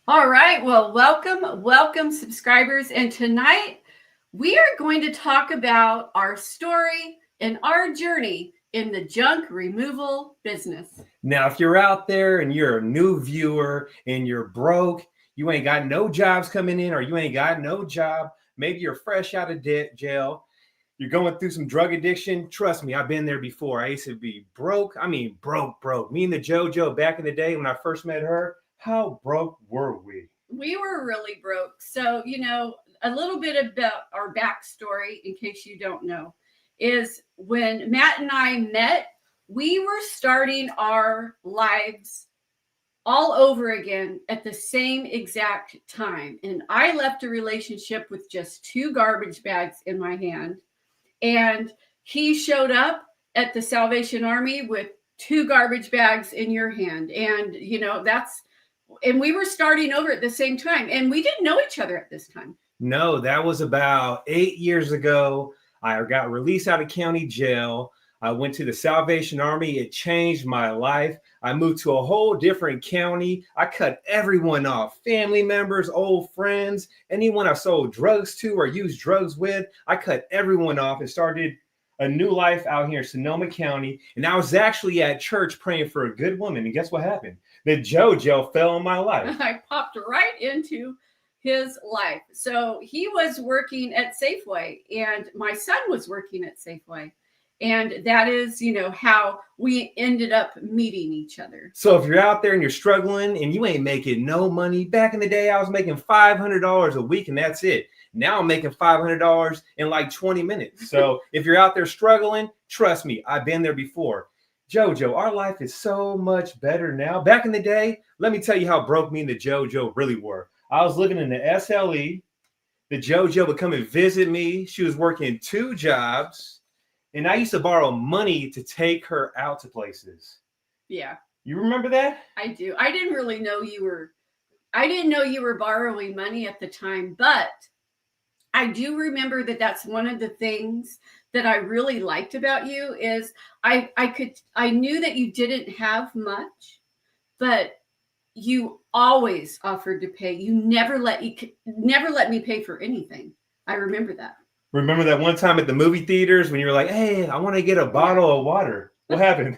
All right. Well, welcome, subscribers. And tonight we are going to talk about our story and our journey in the junk removal business. Now, if you're out there and you're a new viewer and you're broke, you ain't got no jobs coming in, or you ain't got no job, maybe you're fresh out of jail, you're going through some drug addiction. Trust me, I've been there before. I used to be broke. I mean, broke. Me and the JoJo back in the day when I first met her, how broke were we? We were really broke. So, a little bit about our backstory, in case you don't know, is when Matt and I met, we were starting our lives all over again at the same exact time. And I left a relationship with just 2 garbage bags in my hand. And he showed up at the Salvation Army with 2 garbage bags in your hand. And, and we were starting over at the same time. And we didn't know each other at this time. No, that was about 8 years ago. I got released out of county jail. I went to the Salvation Army. It changed my life. I moved to a whole different county. I cut everyone off, family members, old friends, anyone I sold drugs to or used drugs with. I cut everyone off and started a new life out here in Sonoma County. And I was actually at church praying for a good woman. And guess what happened? The JoJo fell in my life. I popped right into his life. So he was working at Safeway and my son was working at Safeway. And that is, how we ended up meeting each other. So if you're out there and you're struggling and you ain't making no money, back in the day, I was making $500 a week and that's it. Now I'm making $500 in like 20 minutes. So if you're out there struggling, trust me, I've been there before. JoJo, our life is so much better now. Back in the day, let me tell you how broke me and the JoJo really were. I was living in the SLE. The JoJo would come and visit me. She was working 2 jobs. And I used to borrow money to take her out to places. Yeah. You remember that? I do. I didn't know you were borrowing money at the time, but I do remember that that's one of the things that I really liked about you is I knew that you didn't have much, but you always offered to pay. You never let me pay for anything. I remember that. Remember that one time at the movie theaters when you were like, hey, I want to get a bottle of water. What happened?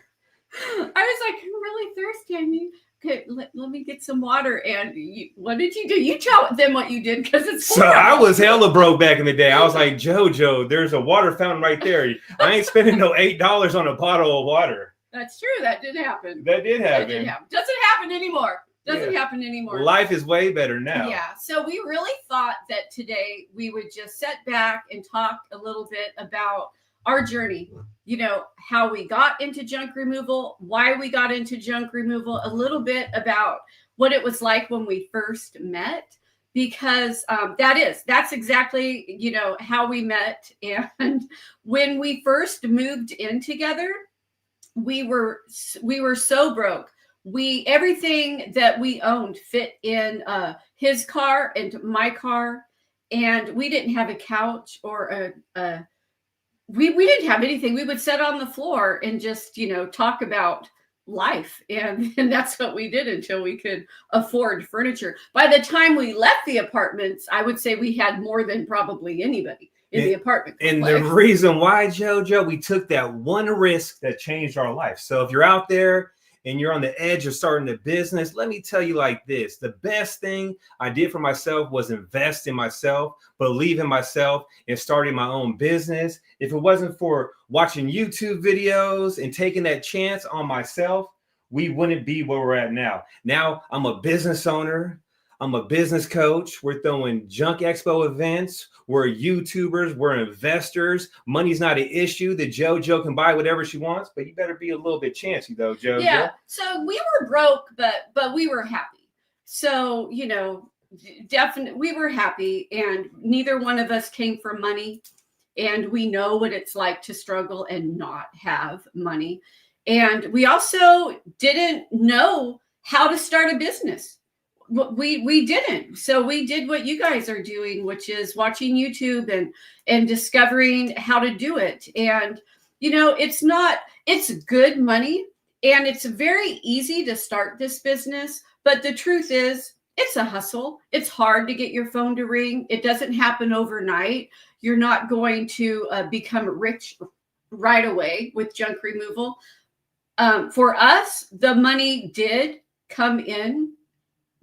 I was like, I'm really thirsty. I need, okay, let me get some water. And what did you do? You tell them what you did because it's so I was hella broke back in the day. I was like, JoJo, there's a water fountain right there. I ain't spending no $8 on a bottle of water. That's true. That did happen. That did happen. Doesn't happen anymore. Doesn't happen anymore. Life is way better now. Yeah. So we really thought that today we would just sit back and talk a little bit about our journey, how we got into junk removal, why we got into junk removal, a little bit about what it was like when we first met, because that's exactly, how we met. And when we first moved in together, we were so broke. Everything that we owned fit in his car and my car, and we didn't have a couch or we didn't have anything. We would sit on the floor and just talk about life, and that's what we did until we could afford furniture. By the time we left the apartments, I would say we had more than probably anybody in the apartment complex. And the reason why, JoJo, we took that one risk that changed our life. So if you're out there and you're on the edge of starting a business, let me tell you like this. The best thing I did for myself was invest in myself, believe in myself, and starting my own business. If it wasn't for watching YouTube videos and taking that chance on myself, we wouldn't be where we're at now. Now I'm a business owner. I'm a business coach. We're throwing junk Expo events. We're YouTubers. We're investors. Money's not an issue. The JoJo can buy whatever she wants, but you better be a little bit chancy though, JoJo. Yeah. So we were broke, but we were happy. So, definitely we were happy, and neither one of us came from money, and we know what it's like to struggle and not have money. And we also didn't know how to start a business. We didn't. So we did what you guys are doing, which is watching YouTube and discovering how to do it. And, it's good money, and it's very easy to start this business. But the truth is, it's a hustle. It's hard to get your phone to ring. It doesn't happen overnight. You're not going to become rich right away with junk removal. For us, the money did come in,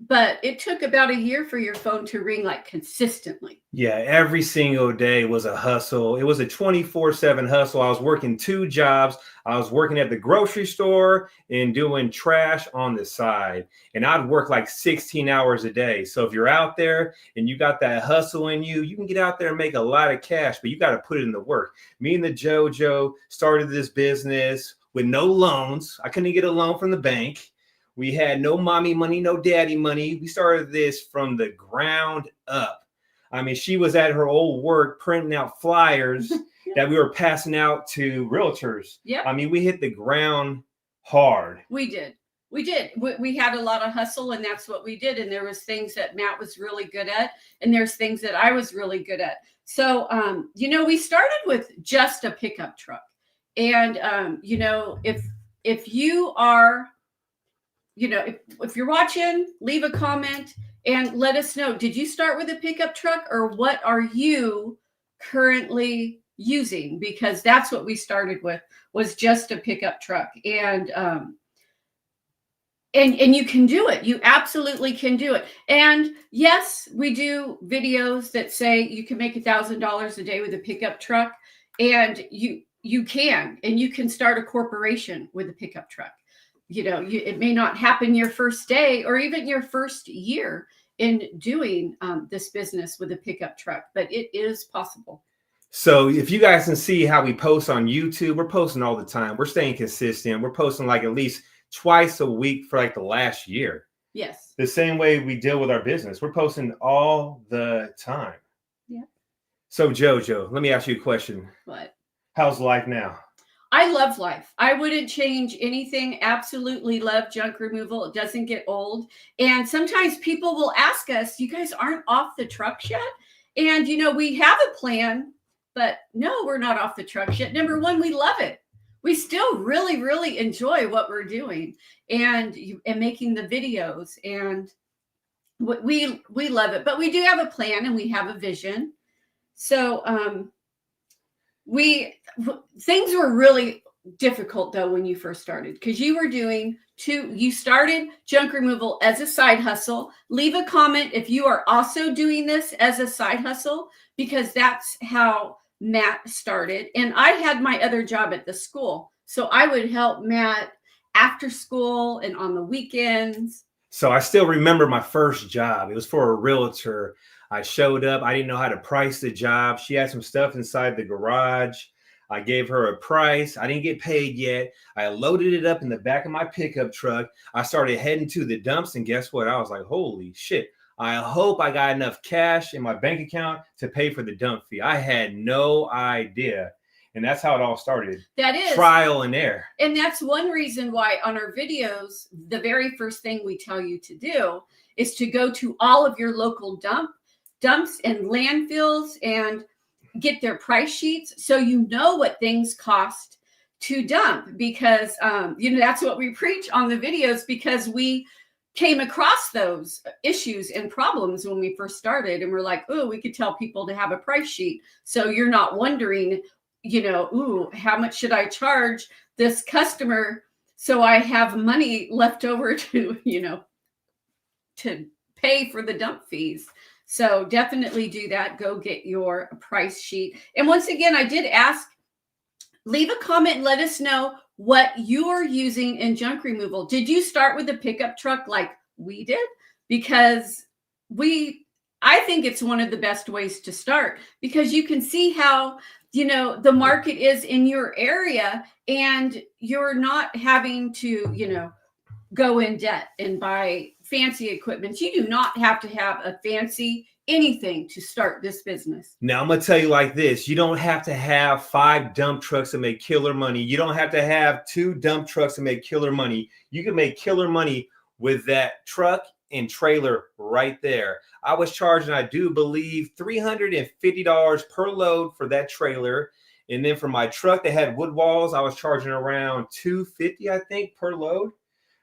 but it took about a year for your phone to ring like consistently. Yeah, every single day was a hustle. It was a 24/7 hustle. I was working 2 jobs. I was working at the grocery store and doing trash on the side. And I'd work like 16 hours a day. So if you're out there and you got that hustle in you, you can get out there and make a lot of cash, but you got to put it in the work. Me and the JoJo started this business with no loans. I couldn't get a loan from the bank. We had no mommy money, no daddy money. We started this from the ground up. I mean, she was at her old work printing out flyers that we were passing out to realtors. Yeah. I mean, we hit the ground hard. We did. We had a lot of hustle, and that's what we did. And there was things that Matt was really good at, and there's things that I was really good at. So, we started with just a pickup truck. And, if you are, if you're watching, leave a comment and let us know. Did you start with a pickup truck, or what are you currently using? Because that's what we started with, was just a pickup truck. And you can do it. You absolutely can do it. And yes, we do videos that say you can make $1,000 a day with a pickup truck, and you can start a corporation with a pickup truck. It may not happen your first day or even your first year in doing this business with a pickup truck, but it is possible. So if you guys can see how we post on YouTube, we're posting all the time. We're staying consistent. We're posting like at least twice a week for like the last year. Yes. The same way we deal with our business. We're posting all the time. Yeah. So JoJo, let me ask you a question. What? How's life now? I love life. I wouldn't change anything. Absolutely love junk removal. It doesn't get old. And sometimes people will ask us, you guys aren't off the trucks yet? And, we have a plan, but no, we're not off the trucks yet. Number one, we love it. We still really, really enjoy what we're doing and making the videos. And we love it. But we do have a plan and we have a vision. So, things were really difficult though when you first started, because you started junk removal as a side hustle. Leave a comment if you are also doing this as a side hustle, because that's how Matt started. And I had my other job at the school, so I would help Matt after school and on the weekends. So I still remember my first job. It was for a realtor. I showed up. I didn't know how to price the job. She had some stuff inside the garage. I gave her a price. I didn't get paid yet. I loaded it up in the back of my pickup truck. I started heading to the dumps, and guess what? I was like, holy shit. I hope I got enough cash in my bank account to pay for the dump fee. I had no idea. And that's how it all started. That is trial and error. And that's one reason why on our videos, the very first thing we tell you to do is to go to all of your local dumps and landfills and get their price sheets, so you know what things cost to dump, because that's what we preach on the videos, because we came across those issues and problems when we first started, and we're like, oh, we could tell people to have a price sheet, so you're not wondering, how much should I charge this customer so I have money left over to to pay for the dump fees. So definitely do that. Go get your price sheet. And once again, I did ask, leave a comment and let us know what you're using in junk removal. Did you start with a pickup truck like we did? Because I think it's one of the best ways to start, because you can see how, the market is in your area, and you're not having to, go in debt and buy fancy equipment. You do not have to have a fancy anything to start this business. Now, I'm going to tell you like this. You don't have to have 5 dump trucks to make killer money. You don't have to have 2 dump trucks to make killer money. You can make killer money with that truck and trailer right there. I was charging, I do believe, $350 per load for that trailer. And then for my truck that had wood walls, I was charging around $250, I think, per load.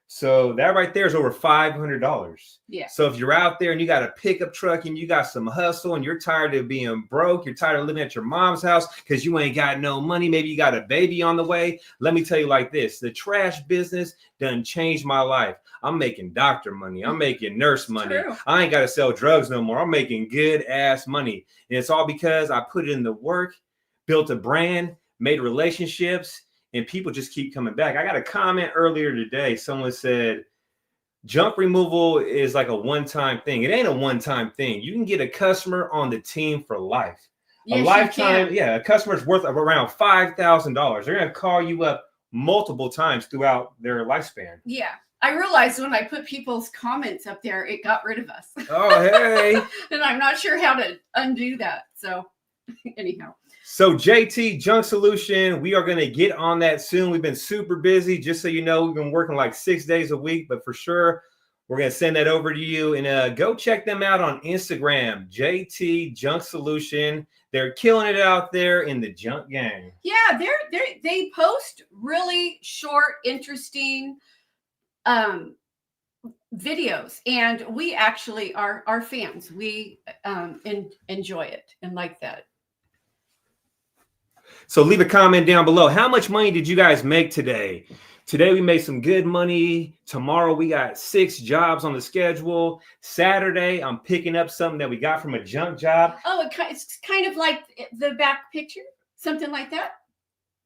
So that right there is over $500. Yeah. So if you're out there and you got a pickup truck and you got some hustle and you're tired of being broke, you're tired of living at your mom's house because you ain't got no money, maybe you got a baby on the way. Let me tell you like this, the trash business done changed my life. I'm making doctor money. I'm making nurse money. True. I ain't got to sell drugs no more. I'm making good ass money. And it's all because I put it in the work, built a brand, made relationships, and people just keep coming back. I got a comment earlier today. Someone said, junk removal is like a one-time thing. It ain't a one-time thing. You can get a customer on the team for life. Yes, a lifetime, yeah, a customer's worth of around $5,000. They're going to call you up multiple times throughout their lifespan. Yeah. I realized when I put people's comments up there, it got rid of us. Oh, hey. And I'm not sure how to undo that. So anyhow. So JT Junk Solution, we are going to get on that soon. We've been super busy. Just so you know, we've been working like 6 days a week, but for sure, we're going to send that over to you. And go check them out on Instagram, JT Junk Solution. They're killing it out there in the junk gang. Yeah, they post really short, interesting videos, and we actually are fans. We enjoy it and like that. So leave a comment down below. How much money did you guys make today? Today we made some good money. Tomorrow we got 6 jobs on the schedule. Saturday I'm picking up something that we got from a junk job. Oh, it's kind of like the back picture, something like that.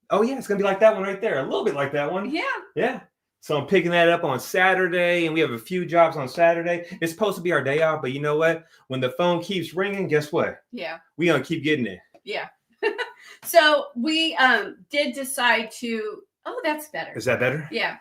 Oh yeah, it's gonna be like that one right there. A little bit like that one. Yeah. Yeah. So I'm picking that up on Saturday, and we have a few jobs on Saturday. It's supposed to be our day off, but you know what? When the phone keeps ringing, guess what? Yeah. We gonna keep getting it. Yeah. So we did decide to. Oh, that's better. Is that better? Yeah.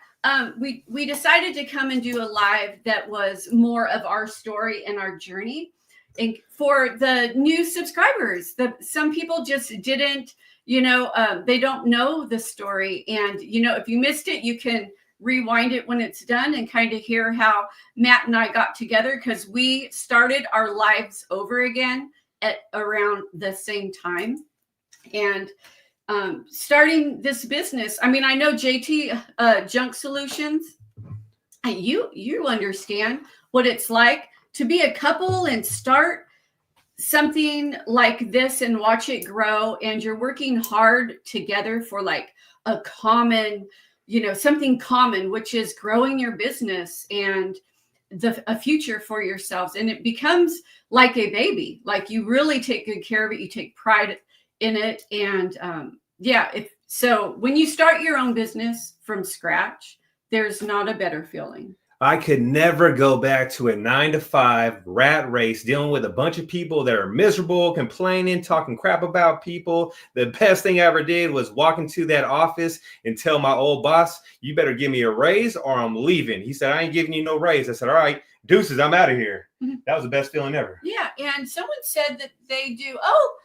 We decided to come and do a live that was more of our story and our journey. And for the new subscribers, some people just didn't, they don't know the story. And, if you missed it, you can rewind it when it's done and kind of hear how Matt and I got together, because we started our lives over again at around the same time. And starting this business, I mean, I know JT Junk Solutions, and you understand what it's like to be a couple and start something like this and watch it grow, and you're working hard together for like a common, something common, which is growing your business and a future for yourselves. And it becomes like a baby. Like, you really take good care of it. You take pride in it. And so when you start your own business from scratch, there's not a better feeling. I could never go back to a 9-to-5 rat race dealing with a bunch of people that are miserable, complaining, talking crap about people. The best thing I ever did was walk into that office and tell my old boss, you better give me a raise or I'm leaving. He said, I ain't giving you no raise. I said, all right, deuces, I'm out of here. Mm-hmm. That was the best feeling ever. Yeah. And someone said that they do. Oh,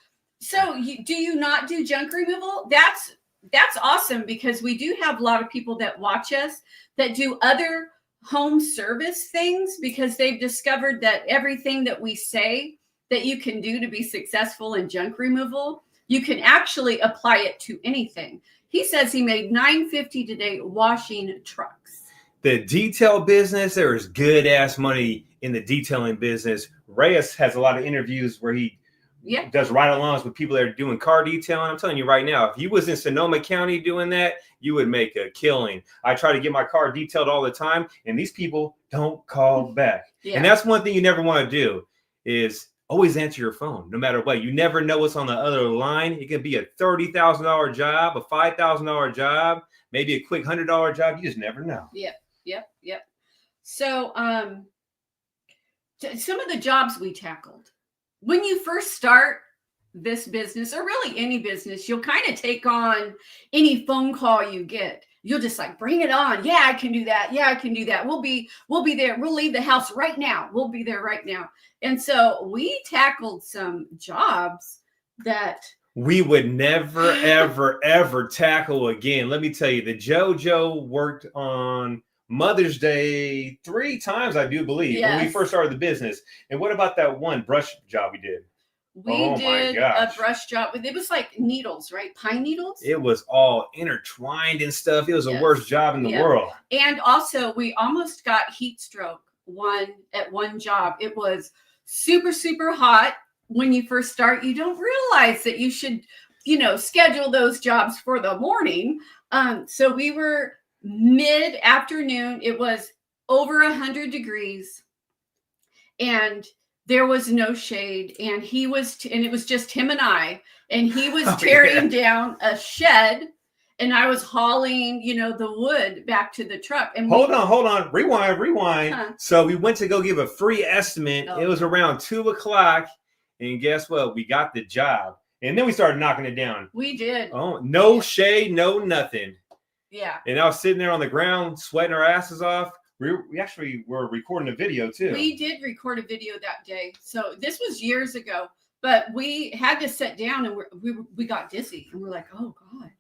so do you not do junk removal? That's awesome, because we do have a lot of people that watch us that do other home service things, because they've discovered that everything that we say that you can do to be successful in junk removal, you can actually apply it to anything. He says he made $950 today washing trucks. The detail business, there is good ass money in the detailing business. Reyes has a lot of interviews where he does ride-alongs with people that are doing car detailing. I'm telling you right now, if you was in Sonoma County doing that, you would make a killing. I try to get my car detailed all the time, and these people don't call back. Yeah. And that's one thing you never want to do, is always answer your phone, no matter what. You never know what's on the other line. It could be a $30,000 job, a $5,000 job, maybe a quick $100 job. You just never know. Yep. So some of the jobs we tackled. When you first start this business, or really any business, you'll kind of take on any phone call you get. You'll just like, bring it on. Yeah, I can do that. Yeah, I can do that. We'll be there. We'll leave the house right now. We'll be there right now. And so we tackled some jobs that we would never, ever, ever tackle again. Let me tell you, the JoJo worked on Mother's Day 3 times, I do believe, when we first started the business. And what about that one brush job we did? We Oh my did a gosh. brush job with, it was like needles, right? Pine needles? It was all intertwined and stuff. It was the Yes. worst job in the Yeah. world. And also, we almost got heat stroke at one job. It was super, super hot. When you first start, you don't realize that you should, schedule those jobs for the morning. So we were mid-afternoon. It was over 100 degrees. And there was no shade, and and it was just him and I, and he was tearing down a shed, and I was hauling, the wood back to the truck. And hold on, rewind. Huh. So we went to go give a free estimate. Oh. It was around 2:00, and guess what? We got the job, and then we started knocking it down. We did. Oh, no shade, no nothing. Yeah. And I was sitting there on the ground, sweating our asses off. We actually were recording a video too. We did record a video that day. So this was years ago, but we had to sit down, and we got dizzy, and we're like, oh God,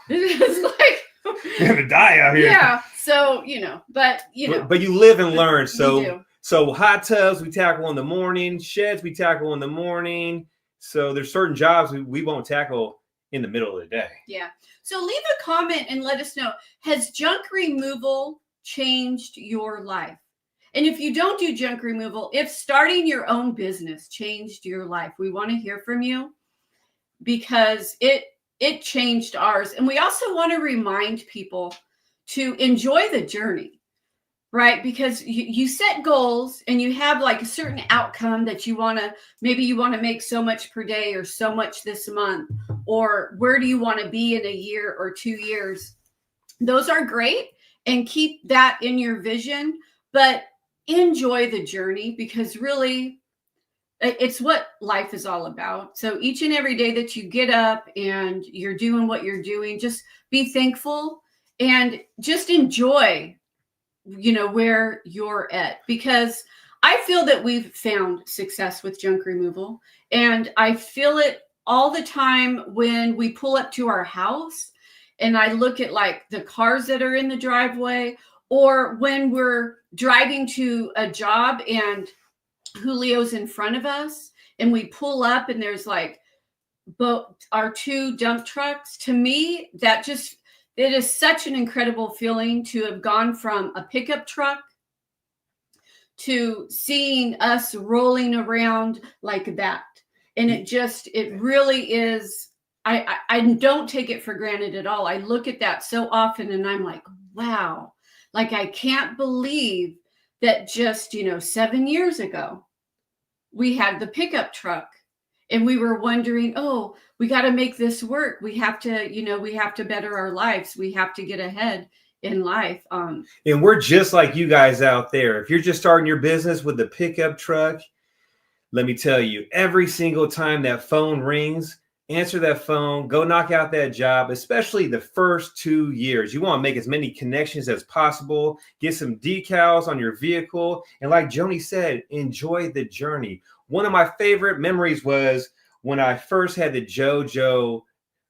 this is like You're gonna die out here. Yeah. So but you live and learn. do. So hot tubs we tackle in the morning, sheds we tackle in the morning. So there's certain jobs we won't tackle in the middle of the day. Yeah. So leave a comment and let us know, has junk removal changed your life? And if you don't do junk removal, if starting your own business changed your life, we want to hear from you, because it changed ours. And we also want to remind people to enjoy the journey, right? Because you set goals, and you have like a certain outcome that you want to make so much per day, or so much this month, or where do you want to be in a year or 2 years? Those are great, and keep that in your vision, but enjoy the journey, because really it's what life is all about. So each and every day that you get up and you're doing what you're doing, just be thankful and just enjoy, where you're at, because I feel that we've found success with junk removal, and I feel it all the time when we pull up to our house and I look at like the cars that are in the driveway, or when we're driving to a job and Julio's in front of us and we pull up and there's like our 2 dump trucks. To me, it is such an incredible feeling to have gone from a pickup truck to seeing us rolling around like that. And it really is, I don't take it for granted at all. I look at that so often and I'm like, wow, like I can't believe that just, 7 years ago, we had the pickup truck and we were wondering, oh, we got to make this work. We have to better our lives. We have to get ahead in life. And we're just like you guys out there. If you're just starting your business with the pickup truck, let me tell you, every single time that phone rings, answer that phone, go knock out that job, especially the first 2 years. You want to make as many connections as possible, get some decals on your vehicle. And like Joni said, enjoy the journey. One of my favorite memories was when I first had the JoJo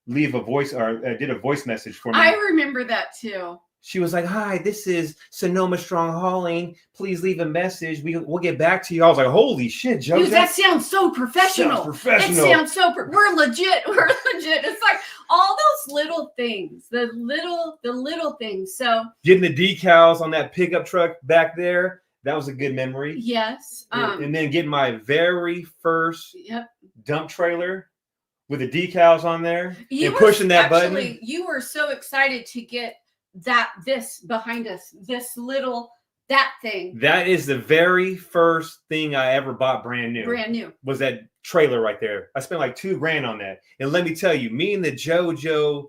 leave a voice or did a voice message for me. I remember that too. She was like, hi, this is Sonoma Strong Hauling. Please leave a message. We'll get back to you. I was like, holy shit, JoJo. Dude, that sounds so professional. It sounds so we're legit. We're legit. It's like all those little things, the little things. So getting the decals on that pickup truck back there, that was a good memory. Yes. And then getting my very first dump trailer with the decals on there and pushing that button. You were so excited to get this behind us, that thing. That is the very first thing I ever bought brand new. Was that trailer right there. I spent like $2,000 on that. And let me tell you, me and the JoJo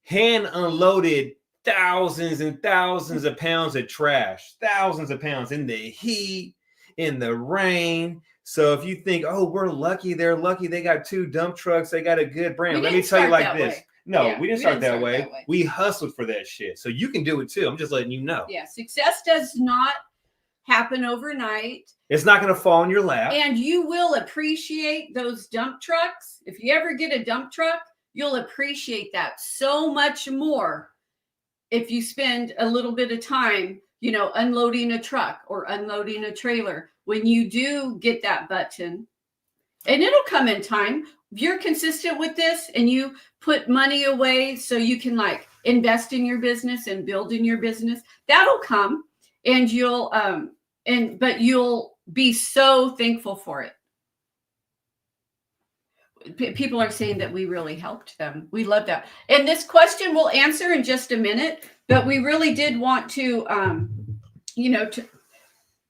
hand unloaded thousands and thousands of pounds of trash, thousands of pounds in the heat, in the rain. So if you think, oh, we're lucky, they're lucky, they got 2 dump trucks, they got a good brand. Let me tell you like this. No, we didn't start that way. We hustled for that shit. So you can do it too. I'm just letting you know. Yeah, success does not happen overnight. It's not going to fall in your lap. And you will appreciate those dump trucks. If you ever get a dump truck, you'll appreciate that so much more if you spend a little bit of time, unloading a truck or unloading a trailer. When you do get that button and it'll come in time. If you're consistent with this and you put money away so you can like invest in your business and build in your business, that'll come, and but you'll be so thankful for it. People are saying that we really helped them. We love that. And this question we'll answer in just a minute, but we really did want to, to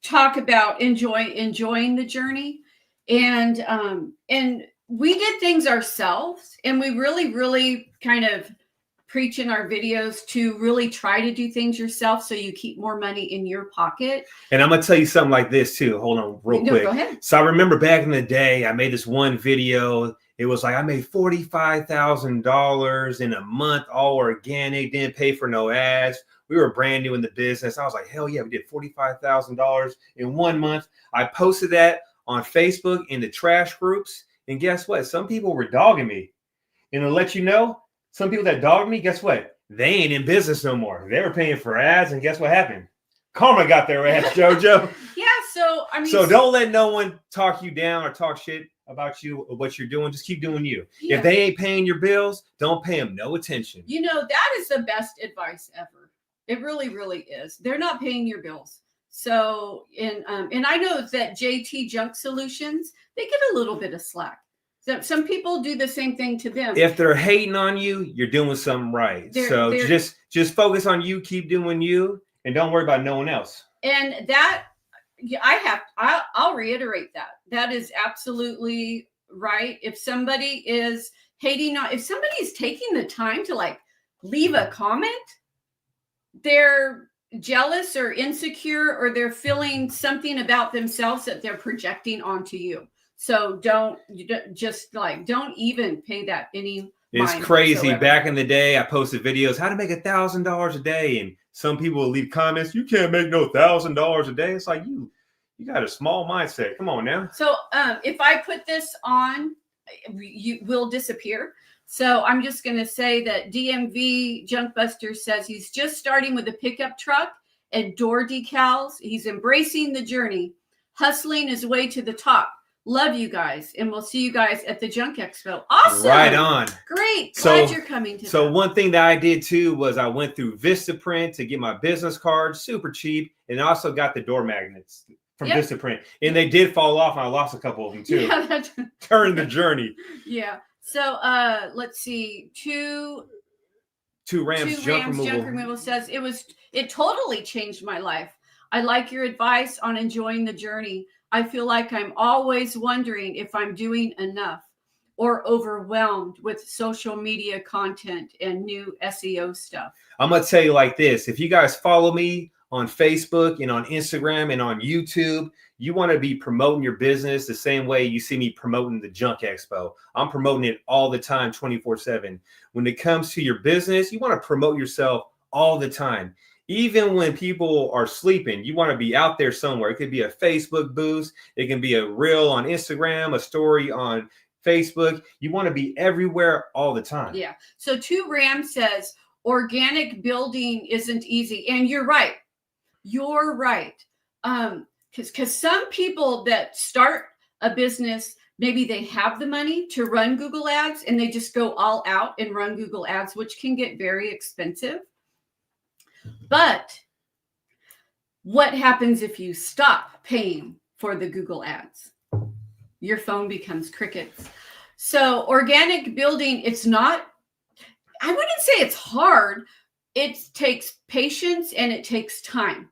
talk about enjoying the journey. And we did things ourselves, and we really kind of preach in our videos to really try to do things yourself so you keep more money in your pocket. And I'm going to tell you something like this too. Hold on real quick. Go ahead. So I remember back in the day, I made this one video. It was like I made $45,000 in a month, all organic, didn't pay for no ads. We were brand new in the business. I was like, hell yeah, we did $45,000 in 1 month. I posted that on Facebook in the trash groups. And guess what? Some people were dogging me. And to let you know, some people that dogged me, guess what? They ain't in business no more. They were paying for ads. And guess what happened? Karma got their ass, JoJo. Yeah. So, I mean, so don't let no one talk you down or talk shit about you or what you're doing. Just keep doing you. Yeah. If they ain't paying your bills, don't pay them no attention. That is the best advice ever. It really, really is. They're not paying your bills. So, and I know that JT Junk Solutions, they get a little bit of slack. So some people do the same thing to them. If they're hating on you, you're doing something right. So just focus on you, keep doing you, and don't worry about no one else. And that, I'll reiterate that. That is absolutely right. If somebody is hating on, if somebody is taking the time to like leave a comment, they're jealous or insecure, or they're feeling something about themselves that they're projecting onto you. So don't even pay that any. It's crazy. Whatsoever. Back in the day, I posted videos how to make $1,000 a day, and some people will leave comments. You can't make no $1,000 a day. It's like you got a small mindset. Come on now. So if I put this on, you will disappear. So I'm just going to say that DMV Junkbuster says he's just starting with a pickup truck and door decals. He's embracing the journey, hustling his way to the top. Love you guys, and we'll see you guys at the Junk Expo. Awesome. Right on. Great. Glad you're coming to So one thing that I did too was I went through Vistaprint to get my business cards, super cheap, and also got the door magnets from Vistaprint. And they did fall off, and I lost a couple of them too. Yeah, during the journey. Yeah. So let's see. Two Rams junk removal says it totally changed my life. I like your advice on enjoying the journey. I feel like I'm always wondering if I'm doing enough or overwhelmed with social media content and new SEO stuff. I'm going to tell you like this. If you guys follow me on Facebook and on Instagram and on YouTube, you want to be promoting your business the same way you see me promoting the Junk Expo. I'm promoting it all the time, 24/7. When it comes to your business, you want to promote yourself all the time. Even when people are sleeping, you want to be out there somewhere. It could be a Facebook boost. It can be a reel on Instagram, a story on Facebook. You want to be everywhere all the time. Yeah. So 2 Ram says, organic building isn't easy. And you're right. You're right. Because some people that start a business, maybe they have the money to run Google ads and they just go all out and run Google ads, which can get very expensive. But what happens if you stop paying for the Google ads? Your phone becomes crickets. So organic building, I wouldn't say it's hard. It takes patience and it takes time.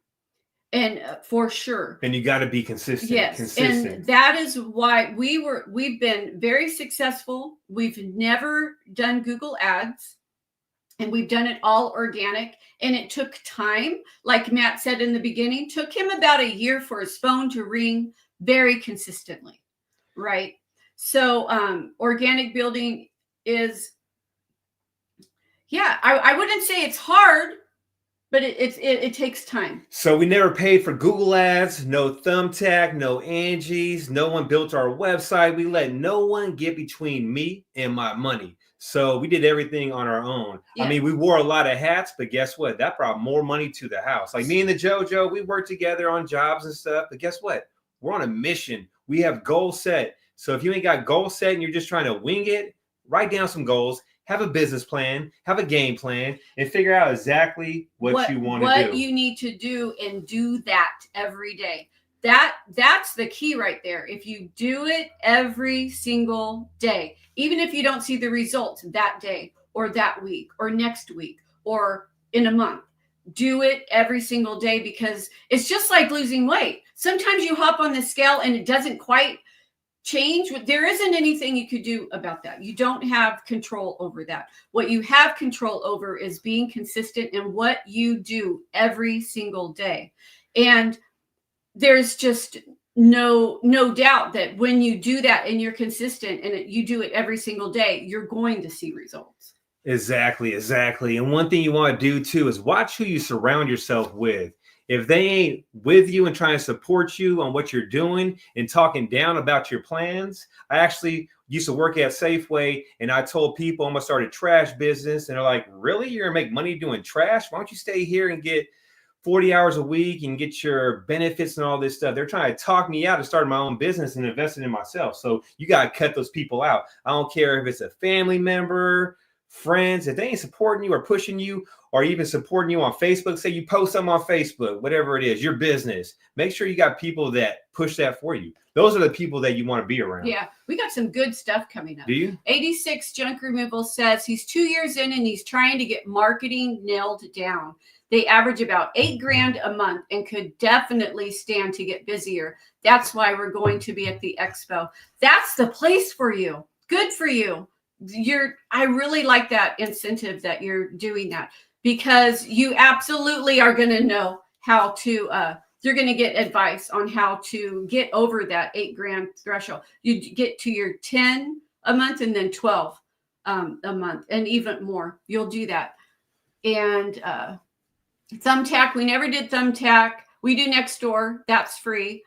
And for sure. And you got to be consistent. Yes. And that is why we've been very successful. We've never done Google ads. And we've done it all organic, and it took time. Like Matt said in the beginning, took him about a year for his phone to ring very consistently, right? So organic building is, I wouldn't say it's hard, but it takes time. So we never paid for Google ads, no Thumbtack, no Angie's, no one built our website. We let no one get between me and my money. So we did everything on our own. Yeah. I mean, we wore a lot of hats, but guess what? That brought more money to the house. Like me and the JoJo, we worked together on jobs and stuff. But guess what? We're on a mission. We have goals set So if you ain't got goals set and you're just trying to wing it, write down some goals, have a business plan, have a game plan, and figure out exactly what you want to do. What you need to do, and do that every day. That's the key right there. If you do it every single day, even if you don't see the results that day or that week or next week or in a month, do it every single day, because it's just like losing weight. Sometimes you hop on the scale and it doesn't quite change. There isn't anything you could do about that. You don't have control over that. What you have control over is being consistent in what you do every single day. And there's just no doubt that when you do that and you're consistent and you do it every single day, you're going to see results. Exactly. And one thing you want to do too is watch who you surround yourself with. If they ain't with you and trying to support you on what you're doing and talking down about your plans. I actually used to work at Safeway, and I told people I'm gonna start a trash business, and they're like, really? You're gonna make money doing trash? Why don't you stay here and get 40 hours a week and get your benefits and all this stuff? They're trying to talk me out of starting my own business and investing in myself. So you got to cut those people out. I don't care if it's a family member, friends, if they ain't supporting you or pushing you or even supporting you on Facebook. Say you post something on Facebook, whatever it is, your business, make sure you got people that push that for you. Those are the people that you want to be around. Yeah, we got some good stuff coming up. Do you? 86 Junk Removal says he's 2 years in and he's trying to get marketing nailed down. They average about $8,000 a month and could definitely stand to get busier. That's why we're going to be at the Expo. That's the place for you. Good for you. I really like that incentive that you're doing that, because you absolutely are going to know how to, you're going to get advice on how to get over that $8,000 threshold. You get to your 10 a month and then 12 a month and even more. You'll do that. And Thumbtack, we never did Thumbtack. We do Nextdoor. That's free.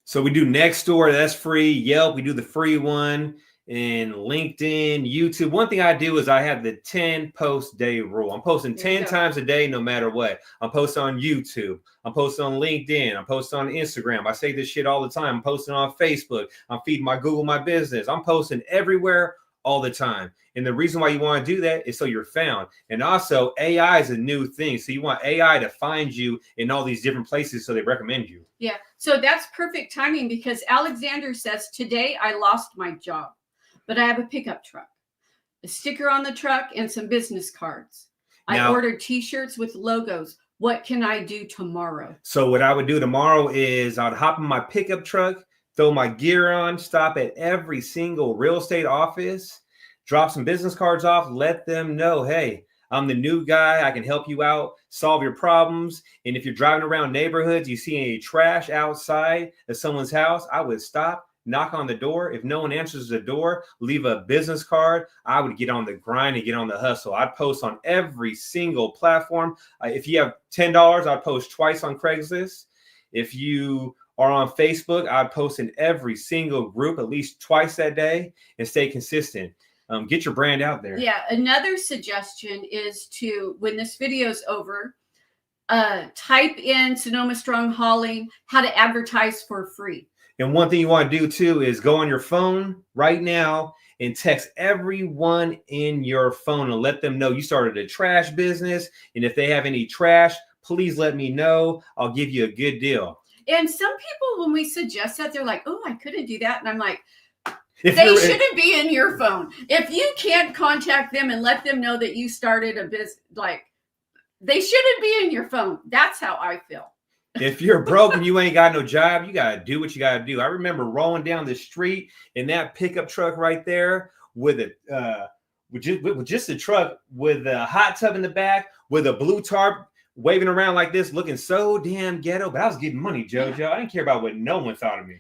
So we do Nextdoor. That's free. Yelp, we do the free one. And LinkedIn, YouTube. One thing I do is I have the 10 post day rule. I'm posting 10 times a day, no matter what. I'm posting on YouTube. I'm posting on LinkedIn. I'm posting on Instagram. I say this shit all the time. I'm posting on Facebook. I'm feeding my Google My Business. I'm posting everywhere all the time. And the reason why you want to do that is so you're found. And also AI is a new thing. So you want AI to find you in all these different places so they recommend you. Yeah. So that's perfect timing, because Alexander says, today I lost my job, but I have a pickup truck, a sticker on the truck, and some business cards. I ordered t-shirts with logos. What can I do tomorrow? So what I would do tomorrow is I'd hop in my pickup truck, throw my gear on, stop at every single real estate office, drop some business cards off, let them know, hey, I'm the new guy. I can help you out, solve your problems. And if you're driving around neighborhoods, you see any trash outside of someone's house, I would stop, knock on the door. If no one answers the door, leave a business card. I would get on the grind and get on the hustle. I'd post on every single platform. If you have $10, I'd post twice on Craigslist. If you are on Facebook, I'd post in every single group at least twice that day and stay consistent. Get your brand out there. Yeah. Another suggestion is to, when this video is over, type in Sonoma Strong Hauling, how to advertise for free. And one thing you want to do too is go on your phone right now and text everyone in your phone and let them know you started a trash business. And if they have any trash, please let me know. I'll give you a good deal. And some people, when we suggest that, they're like, oh, I couldn't do that. And I'm like, they shouldn't be in your phone. If you can't contact them and let them know that you started a business, like, they shouldn't be in your phone. That's how I feel. If you're broke and you ain't got no job, you got to do what you got to do. I remember rolling down the street in that pickup truck right there with just a truck with a hot tub in the back with a blue tarp waving around like this, looking so damn ghetto. But I was getting money, JoJo. I didn't care about what no one thought of me.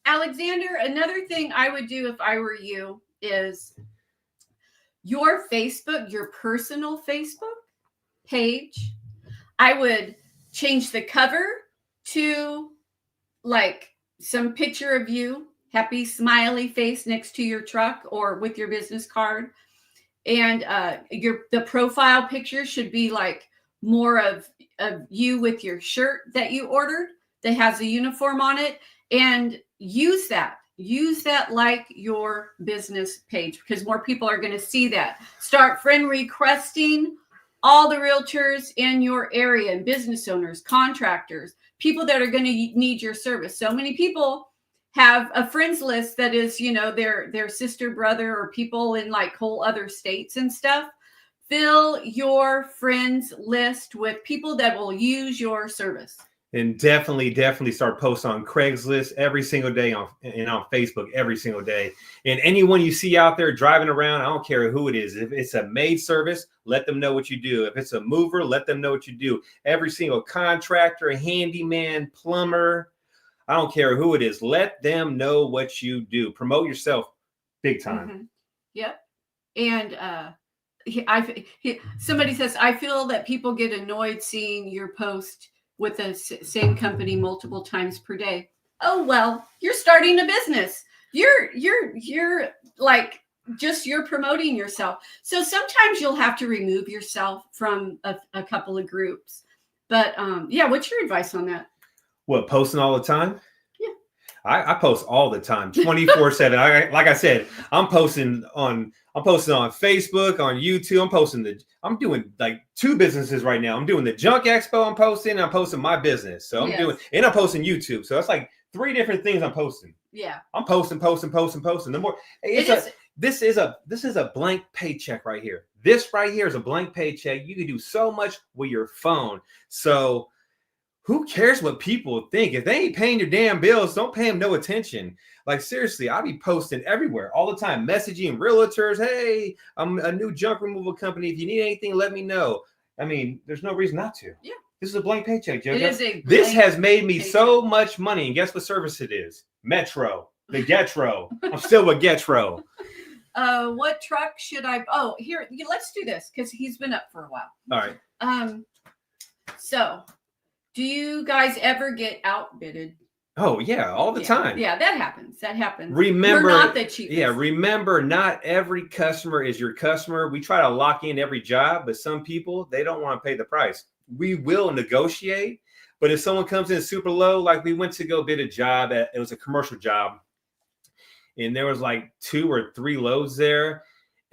Alexander, another thing I would do if I were you is your Facebook, your personal Facebook page, I would change the cover to like some picture of you, happy smiley face next to your truck or with your business card. And the profile picture should be like more of you with your shirt that you ordered that has a uniform on it, and use that use that like your business page, because more people are going to see that. Start friend requesting all the realtors in your area, and business owners, contractors, people that are going to need your service. So many people have a friends list that is, their sister, brother, or people in like whole other states and stuff. Fill your friends list with people that will use your service. And definitely start posting on Craigslist every single day and on Facebook every single day. And anyone you see out there driving around, I don't care who it is. If it's a maid service, let them know what you do. If it's a mover, let them know what you do. Every single contractor, handyman, plumber, I don't care who it is. Let them know what you do. Promote yourself big time. Mm-hmm. Yep. And somebody says, I feel that people get annoyed seeing your post with the same company multiple times per day. Oh, well, you're starting a business. You're like, you're promoting yourself. So sometimes you'll have to remove yourself from a couple of groups. But what's your advice on that? What, posting all the time? Yeah. I post all the time, 24/7. Like I said, I'm posting on Facebook, on YouTube. I'm doing like 2 businesses right now. I'm doing the Junk Expo. I'm posting my business. So I'm posting YouTube. So it's like 3 different things I'm posting. Yeah. I'm posting. The more this is a blank paycheck right here. This right here is a blank paycheck. You can do so much with your phone. So who cares what people think? If they ain't paying your damn bills, don't pay them no attention. Like, seriously, I be posting everywhere all the time, messaging realtors. Hey, I'm a new junk removal company. If you need anything, let me know. I mean, there's no reason not to. Yeah. This is a blank paycheck, Joe. This has made me so much money. And guess what service it is? Metro, the Getro. I'm still with Getro. What truck should I? Oh, here, let's do this because he's been up for a while. All right. So do you guys ever get outbidded? Oh, yeah, all the time. Yeah, that happens. Remember, we're not the cheapest. Yeah, remember, not every customer is your customer. We try to lock in every job, but some people, they don't want to pay the price. We will negotiate, but if someone comes in super low, like we went to go bid a job, it was a commercial job, and there was like 2 or 3 loads there,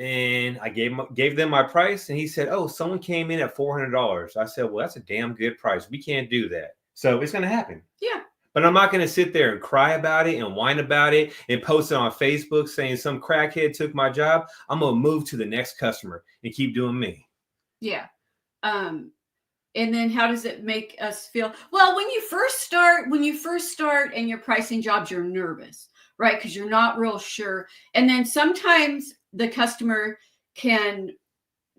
and I gave them my price, and he said, oh, someone came in at $400. I said, well, that's a damn good price. We can't do that. So it's going to happen. Yeah. But I'm not going to sit there and cry about it and whine about it and post it on Facebook saying some crackhead took my job. I'm going to move to the next customer and keep doing me. Yeah. And then how does it make us feel? Well, when you first start and you're pricing jobs, you're nervous, right? Because you're not real sure. And then sometimes the customer can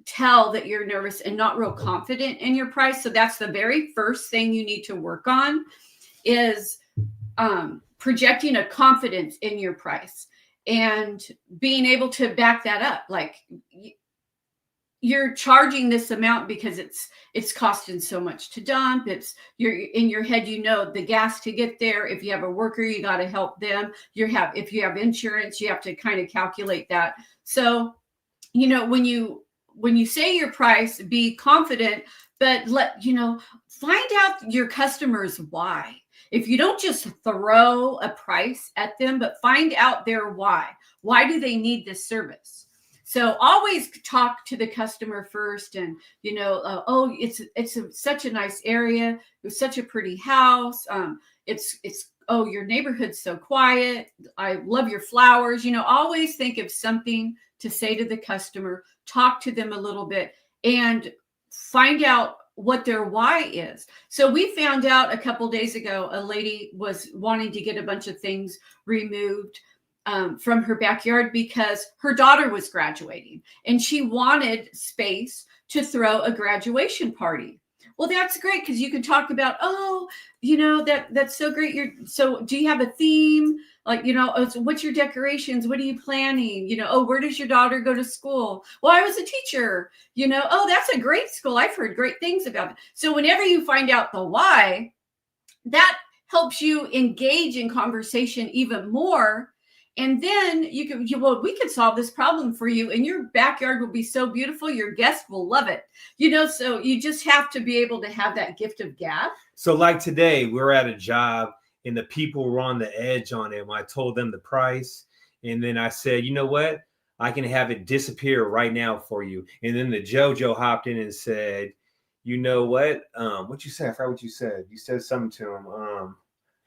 tell that you're nervous and not real confident in your price. So that's the very first thing you need to work on is projecting a confidence in your price and being able to back that up. Like, you're charging this amount because it's costing so much to dump. You're in your head, the gas to get there. If you have a worker, you got to help them. If you have insurance, you have to kind of calculate that. So, when you say your price, be confident, but find out your customers why. If you don't just throw a price at them, but find out their why. Why do they need this service? So always talk to the customer first, and it's such a nice area. It's such a pretty house. Your neighborhood's so quiet. I love your flowers. Always think of something to say to the customer. Talk to them a little bit and find out what their why is. So we found out a couple days ago, a lady was wanting to get a bunch of things removed from her backyard because her daughter was graduating and she wanted space to throw a graduation party. Well, that's great because you can talk about, that's so great. So do you have a theme? Like, what's your decorations? What are you planning? Where does your daughter go to school? Well, I was a teacher, that's a great school. I've heard great things about it. So whenever you find out the why, that helps you engage in conversation even more. And then we can solve this problem for you, and your backyard will be so beautiful. Your guests will love it. So you just have to be able to have that gift of gab. So like today, we're at a job and the people were on the edge on it when I told them the price. And then I said, you know what? I can have it disappear right now for you. And then the JoJo hopped in and said, you know what? What you said? I forgot what you said. You said something to him.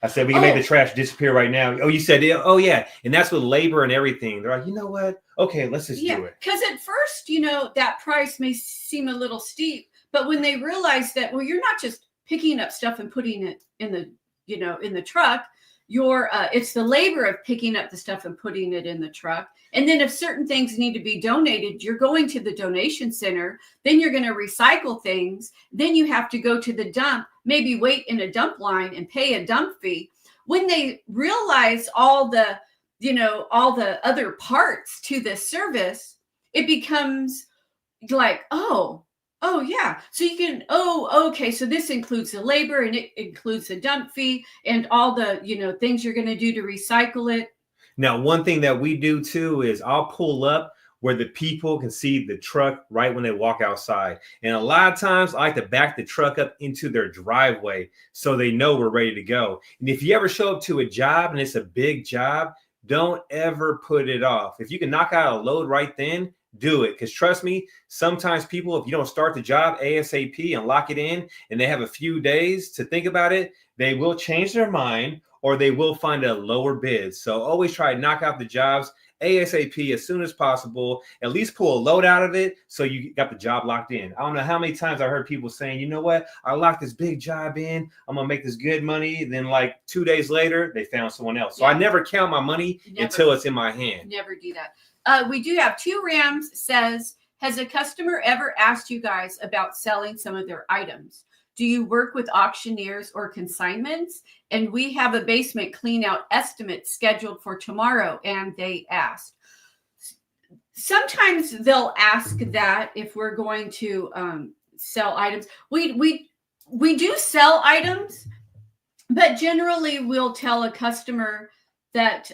I said, we can make the trash disappear right now. Oh, you said, oh, yeah. And that's with labor and everything. They're like, you know what? Okay, let's just do it. Because at first, that price may seem a little steep, but when they realize that, well, you're not just picking up stuff and putting it in the, in the truck, it's the labor of picking up the stuff and putting it in the truck. And then if certain things need to be donated, you're going to the donation center, then you're going to recycle things. Then you have to go to the dump, maybe wait in a dump line and pay a dump fee. When they realize all the other parts to this service, it becomes like, oh yeah. So you can, okay. So this includes the labor and it includes the dump fee and all the, things you're going to do to recycle it. Now, one thing that we do too is I'll pull up where the people can see the truck right when they walk outside. And a lot of times I like to back the truck up into their driveway so they know we're ready to go. And if you ever show up to a job and it's a big job, don't ever put it off. If you can knock out a load right then, do it. Because trust me, sometimes people, if you don't start the job ASAP and lock it in and they have a few days to think about it, they will change their mind or they will find a lower bid. So always try to knock out the jobs ASAP as soon as possible. At least pull a load out of it so you got the job locked in. I don't know how many times I heard people saying, you know what, I locked this big job in, I'm gonna make this good money. Then like 2 days later, they found someone else. So I never count my money until it's in my hand. Never do that. We do have Two Rams says, has a customer ever asked you guys about selling some of their items? Do you work with auctioneers or consignments? And we have a basement clean out estimate scheduled for tomorrow. And they asked. Sometimes they'll ask that if we're going to sell items. We do sell items, but generally we'll tell a customer that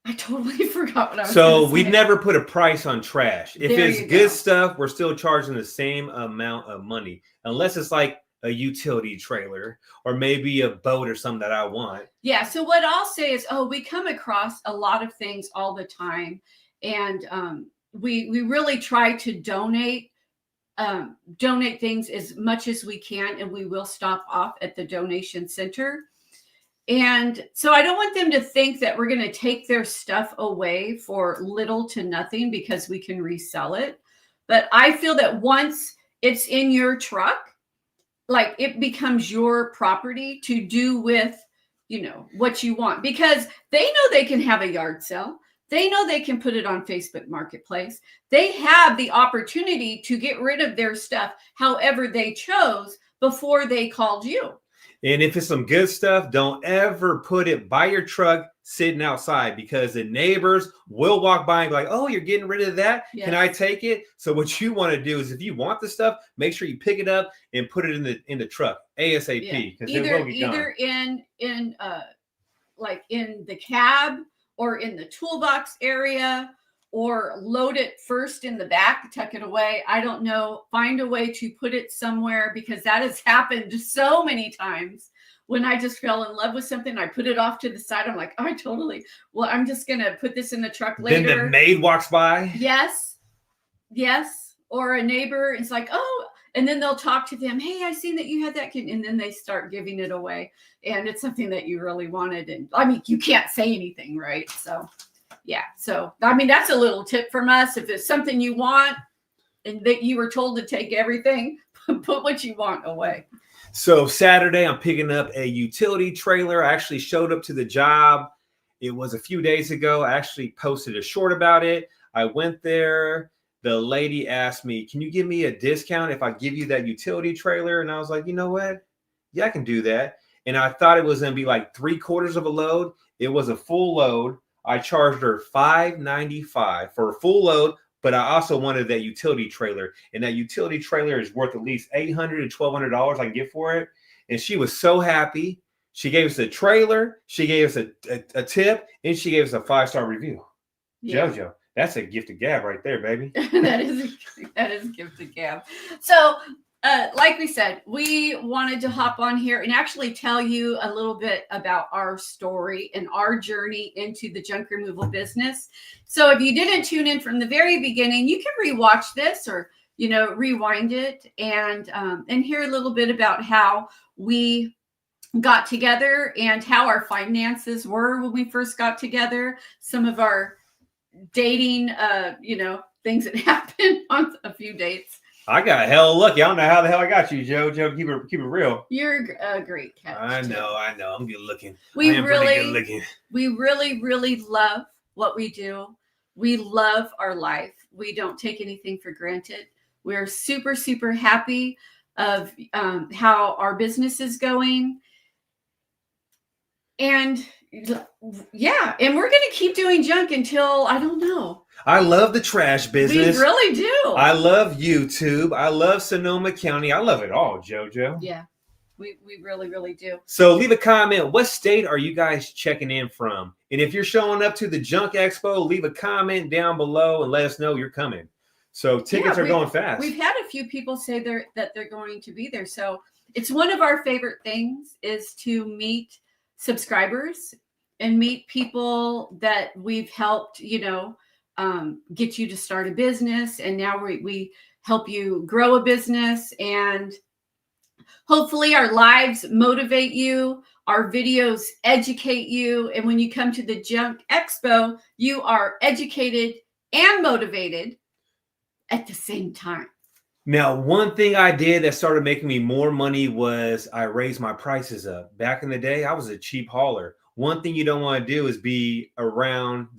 I totally forgot what I was So gonna we've say. never put a price on trash. If There it's you good go. stuff, we're still charging the same amount of money, unless it's like a utility trailer or maybe a boat or something that I want. Yeah. So what I'll say is, we come across a lot of things all the time, and we really try to donate things as much as we can, and we will stop off at the donation center. And so I don't want them to think that we're going to take their stuff away for little to nothing because we can resell it. But I feel that once it's in your truck, like it becomes your property to do with, what you want, because they know they can have a yard sale. They know they can put it on Facebook Marketplace. They have the opportunity to get rid of their stuff however they chose before they called you. And if it's some good stuff, don't ever put it by your truck sitting outside, because the neighbors will walk by and be like, oh, you're getting rid of that. Yes. Can I take it? So what you want to do is, if you want the stuff, make sure you pick it up and put it in the truck ASAP. Because Either in like in the cab or in the toolbox area, or load it first in the back, tuck it away. I don't know. Find a way to put it somewhere, because that has happened so many times when I just fell in love with something. I put it off to the side. I'm like, I'm just going to put this in the truck later. Then the maid walks by. Yes. Or a neighbor is like, oh, and then they'll talk to them. Hey, I seen that you had that kid. And then they start giving it away. And it's something that you really wanted. And I mean, you can't say anything, right? So yeah. So, I mean, that's a little tip from us. If it's something you want and that you were told to take everything, put what you want away. So Saturday, I'm picking up a utility trailer. I actually showed up to the job. It was a few days ago. I actually posted a short about it. I went there. The lady asked me, can you give me a discount if I give you that utility trailer? And I was like, you know what? Yeah, I can do that. And I thought it was going to be like 3/4 of a load. It was a full load. I charged her $5.95 for a full load, but I also wanted that utility trailer. And that utility trailer is worth at least $800 to $1,200 I can get for it. And she was so happy. She gave us a trailer, she gave us a tip, and she gave us a 5-star review. Yeah. JoJo, that's a gift of gab right there, baby. that is a gift of gab. So Like we said, we wanted to hop on here and actually tell you a little bit about our story and our journey into the junk removal business. So if you didn't tune in from the very beginning, you can rewatch this or, rewind it and hear a little bit about how we got together and how our finances were when we first got together, some of our dating, things that happened on a few dates. I got hella lucky. I don't know how the hell I got you, Joe. Joe, keep it real. You're a great catch. I know. I'm good looking. We really really love what we do. We love our life. We don't take anything for granted. We're super, super happy of how our business is going. And yeah, and we're going to keep doing junk until, I don't know. I love the trash business. We really do. I love YouTube. I love Sonoma County. I love it all, JoJo. Yeah, we really, really do. So leave a comment. What state are you guys checking in from? And if you're showing up to the Junk Expo, leave a comment down below and let us know you're coming. So tickets are going fast. We've had a few people say that they're going to be there. So it's one of our favorite things is to meet subscribers and meet people that we've helped, get you to start a business. And now we help you grow a business, and hopefully our lives motivate you. Our videos educate you. And when you come to the Junk Expo, you are educated and motivated at the same time. Now, one thing I did that started making me more money was I raised my prices up. Back in the day, I was a cheap hauler. One thing you don't want to do is be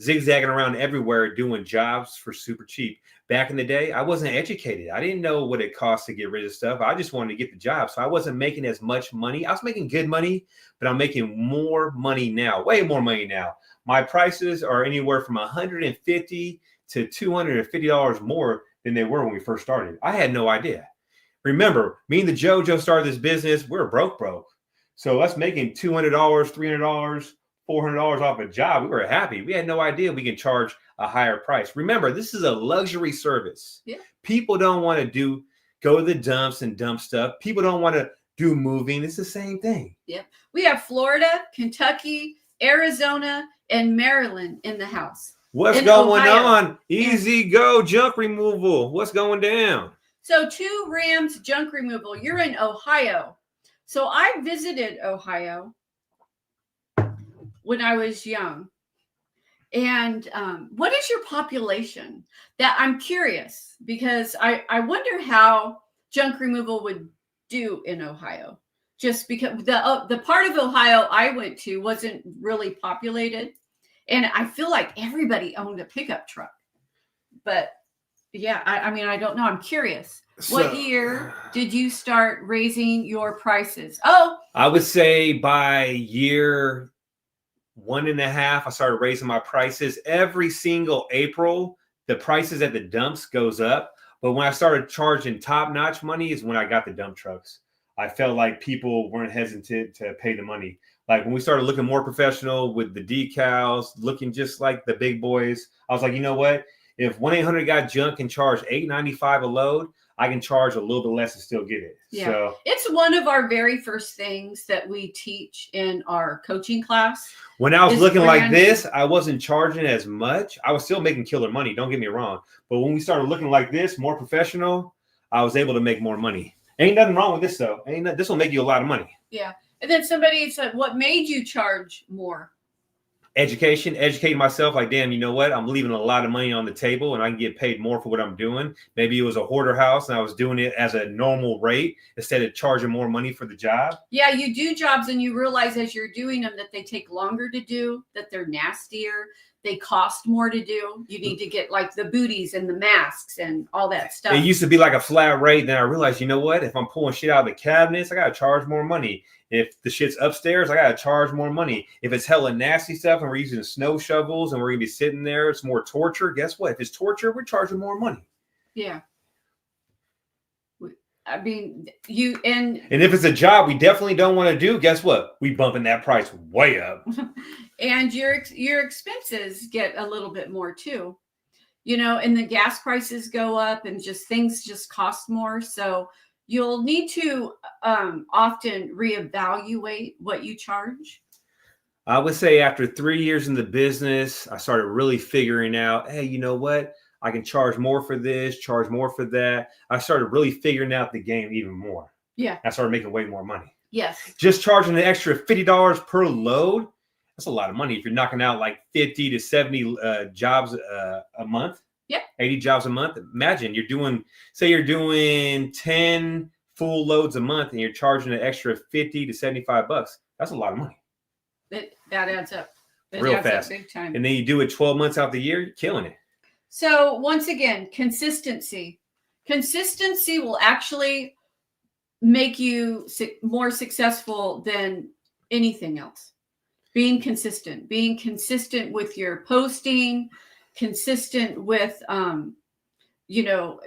zigzagging around everywhere doing jobs for super cheap. Back in the day, I wasn't educated. I didn't know what it cost to get rid of stuff. I just wanted to get the job. So I wasn't making as much money. I was making good money, but I'm making more money now, way more money now. My prices are anywhere from $150 to $250 more than they were when we first started. I had no idea. Remember, me and the JoJo started this business. We were broke. So us making $200, $300, $400 off a job, we were happy. We had no idea we can charge a higher price. Remember, this is a luxury service. Yeah. People don't want to go to the dumps and dump stuff. People don't want to do moving. It's the same thing. Yeah. We have Florida, Kentucky, Arizona, and Maryland in the house. What's going on? Easy go junk removal. What's going down? So 2 Rams junk removal. You're in Ohio. So I visited Ohio when I was young. And what is your population? That I'm curious, because I wonder how junk removal would do in Ohio. Just because the part of Ohio I went to wasn't really populated. And I feel like everybody owned a pickup truck. But yeah, I don't know. I'm curious. What year did you start raising your prices? Oh, I would say by year 1.5, I started raising my prices. Every single April, the prices at the dumps goes up. But when I started charging top-notch money is when I got the dump trucks. I felt like people weren't hesitant to pay the money. Like when we started looking more professional with the decals, looking just like the big boys, I was like, you know what? If 1-800-GOT-JUNK can charge $8.95 a load, I can charge a little bit less and still get it. Yeah. So it's one of our very first things that we teach in our coaching class. When I was looking like this, I wasn't charging as much. I was still making killer money. Don't get me wrong. But when we started looking like this, more professional, I was able to make more money. Ain't nothing wrong with this, though. This will make you a lot of money. Yeah. And then somebody said, what made you charge more? Educating myself. Like, damn, you know what? I'm leaving a lot of money on the table and I can get paid more for what I'm doing. Maybe it was a hoarder house and I was doing it as a normal rate instead of charging more money for the job. Yeah, you do jobs and you realize as you're doing them that they take longer to do, that they're nastier, they cost more to do. You need to get like the booties and the masks and all that stuff. It used to be like a flat rate. Then I realized, you know what? If I'm pulling shit out of the cabinets, I got to charge more money. If the shit's upstairs, I got to charge more money. If it's hella nasty stuff and we're using snow shovels and we're going to be sitting there, it's more torture. Guess what? If it's torture, we're charging more money. Yeah. I mean, and if it's a job we definitely don't want to do, guess what? We bumping that price way up. And your expenses get a little bit more too. And the gas prices go up and things just cost more. So you'll need to often reevaluate what you charge. I would say after 3 years in the business, I started really figuring out, hey, you know what? I can charge more for this, charge more for that. I started really figuring out the game even more. Yeah. I started making way more money. Yes. Just charging an extra $50 per load, that's a lot of money. If you're knocking out like 50 to 70 jobs a month, yeah, 80 jobs a month. Imagine say you're doing 10 full loads a month and you're charging an extra 50 to 75 bucks. That's a lot of money. That adds up. Real fast. Big time. And then you do it 12 months out the year, you're killing it. So once again, consistency. Consistency will actually make you more successful than anything else. Being consistent with your posting, consistent with,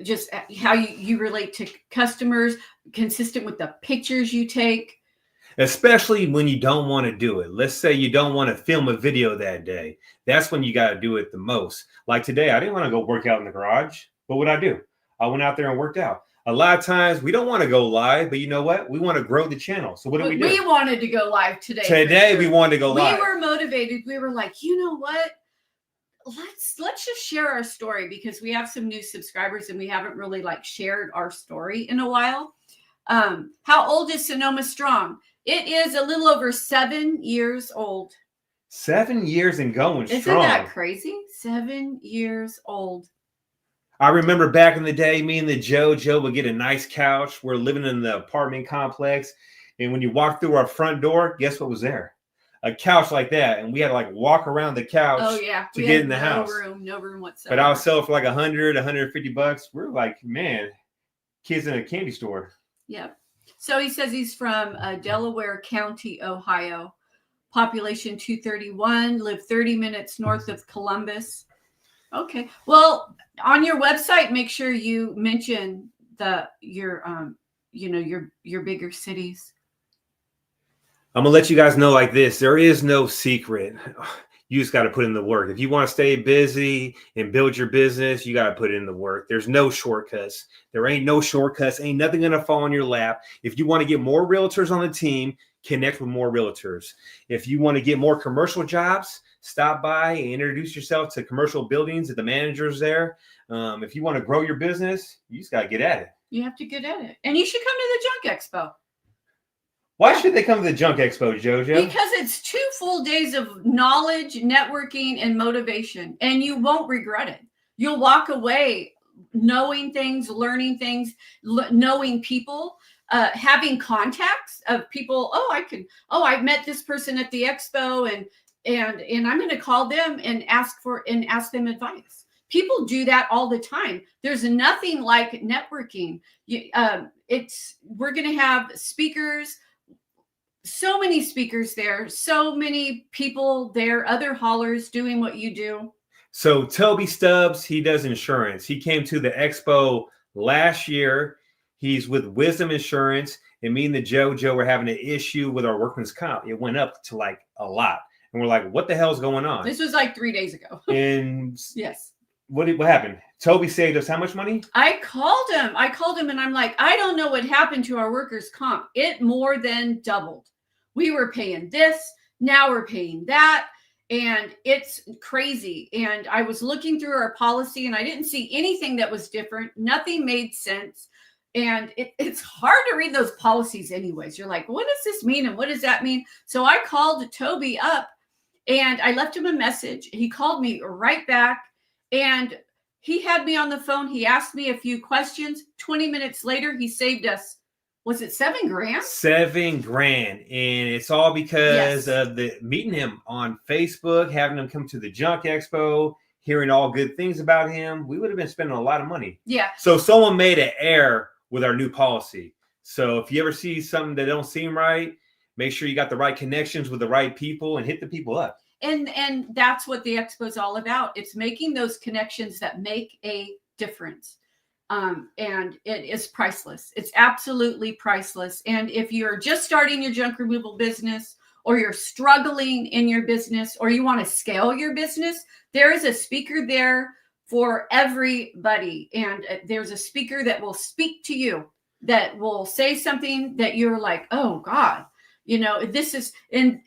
just how you relate to customers, consistent with the pictures you take. Especially when you don't want to do it. Let's say you don't want to film a video that day. That's when you got to do it the most. Like today, I didn't want to go work out in the garage. What would I do? I went out there and worked out. A lot of times we don't want to go live, but you know what? We want to grow the channel. So what do we do? We wanted to go live today. Today we wanted to go live. We were motivated. We were like, you know what? Let's just share our story, because we have some new subscribers and we haven't really shared our story in a while. How old is Sonoma Strong? It is a little over 7 years old. 7 years and going strong. Isn't that crazy? 7 years old. I remember back in the day, me and the Joe would get a nice couch. We're living in the apartment complex. And when you walk through our front door, guess what was there? A couch like that. And we had to walk around the couch to get in the house. No room whatsoever. But I would sell it for $100, $150. We're like, man, kids in a candy store. Yep. So he says he's from Delaware County, Ohio. Population 231, live 30 minutes north of Columbus. Okay. Well, on your website, make sure you mention your bigger cities. I'm gonna let you guys know like this. There is no secret. You just got to put in the work. If you want to stay busy and build your business, you got to put in the work. There's no shortcuts. There ain't no shortcuts. Ain't nothing going to fall in your lap. If you want to get more realtors on the team, connect with more realtors. If you want to get more commercial jobs, stop by and introduce yourself to commercial buildings and the managers there. If you want to grow your business, you just got to get at it. You have to get at it. And you should come to the Junk Expo. Why should they come to the Junk Expo, JoJo? Because it's 2 full days of knowledge, networking, and motivation, and you won't regret it. You'll walk away knowing things, learning things, knowing people, having contacts of people. I met this person at the expo, and I'm going to call them and ask them advice. People do that all the time. There's nothing like networking. We're going to have speakers. So many speakers there, so many people there, other haulers doing what you do. So Toby Stubbs, he does insurance. He came to the expo last year. He's with Wisdom Insurance, and me and the Joe were having an issue with our workman's comp. It went up to a lot. And we're like, what the hell's going on? This was 3 days ago. And yes. What happened? Toby saved us how much money? I called him and I'm like, I don't know what happened to our workers' comp. It more than doubled. We were paying this, now we're paying that, and it's crazy. And I was looking through our policy and I didn't see anything that was different. Nothing made sense. And it's hard to read those policies anyways. You're like, what does this mean? And what does that mean? So I called Toby up and I left him a message. He called me right back and he had me on the phone. He asked me a few questions. 20 minutes later, he saved us. Was it $7,000? $7,000. And it's all because of meeting him on Facebook, having him come to the Junk Expo, hearing all good things about him. We would have been spending a lot of money. Yeah. So someone made an error with our new policy. So if you ever see something that don't seem right, make sure you got the right connections with the right people and hit the people up. And that's what the expo is all about. It's making those connections that make a difference. And it is priceless. It's absolutely priceless. And if you're just starting your junk removal business, or you're struggling in your business, or you want to scale your business, there is a speaker there for everybody. And there's a speaker that will speak to you. that will say something that you're like, oh God, this is, and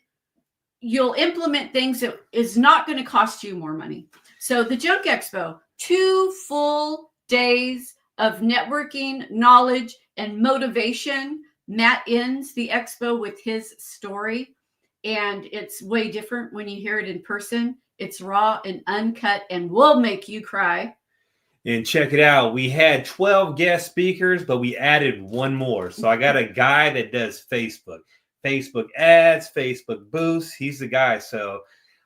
you'll implement things that is not going to cost you more money. So the Junk Expo, 2 full days of networking, knowledge, and motivation. Matt ends the expo with his story, and it's way different when you hear it in person. It's raw and uncut and will make you cry. And check it out. We had 12 guest speakers, but we added one more. So I got a guy that does Facebook ads, Facebook boosts. He's the guy. So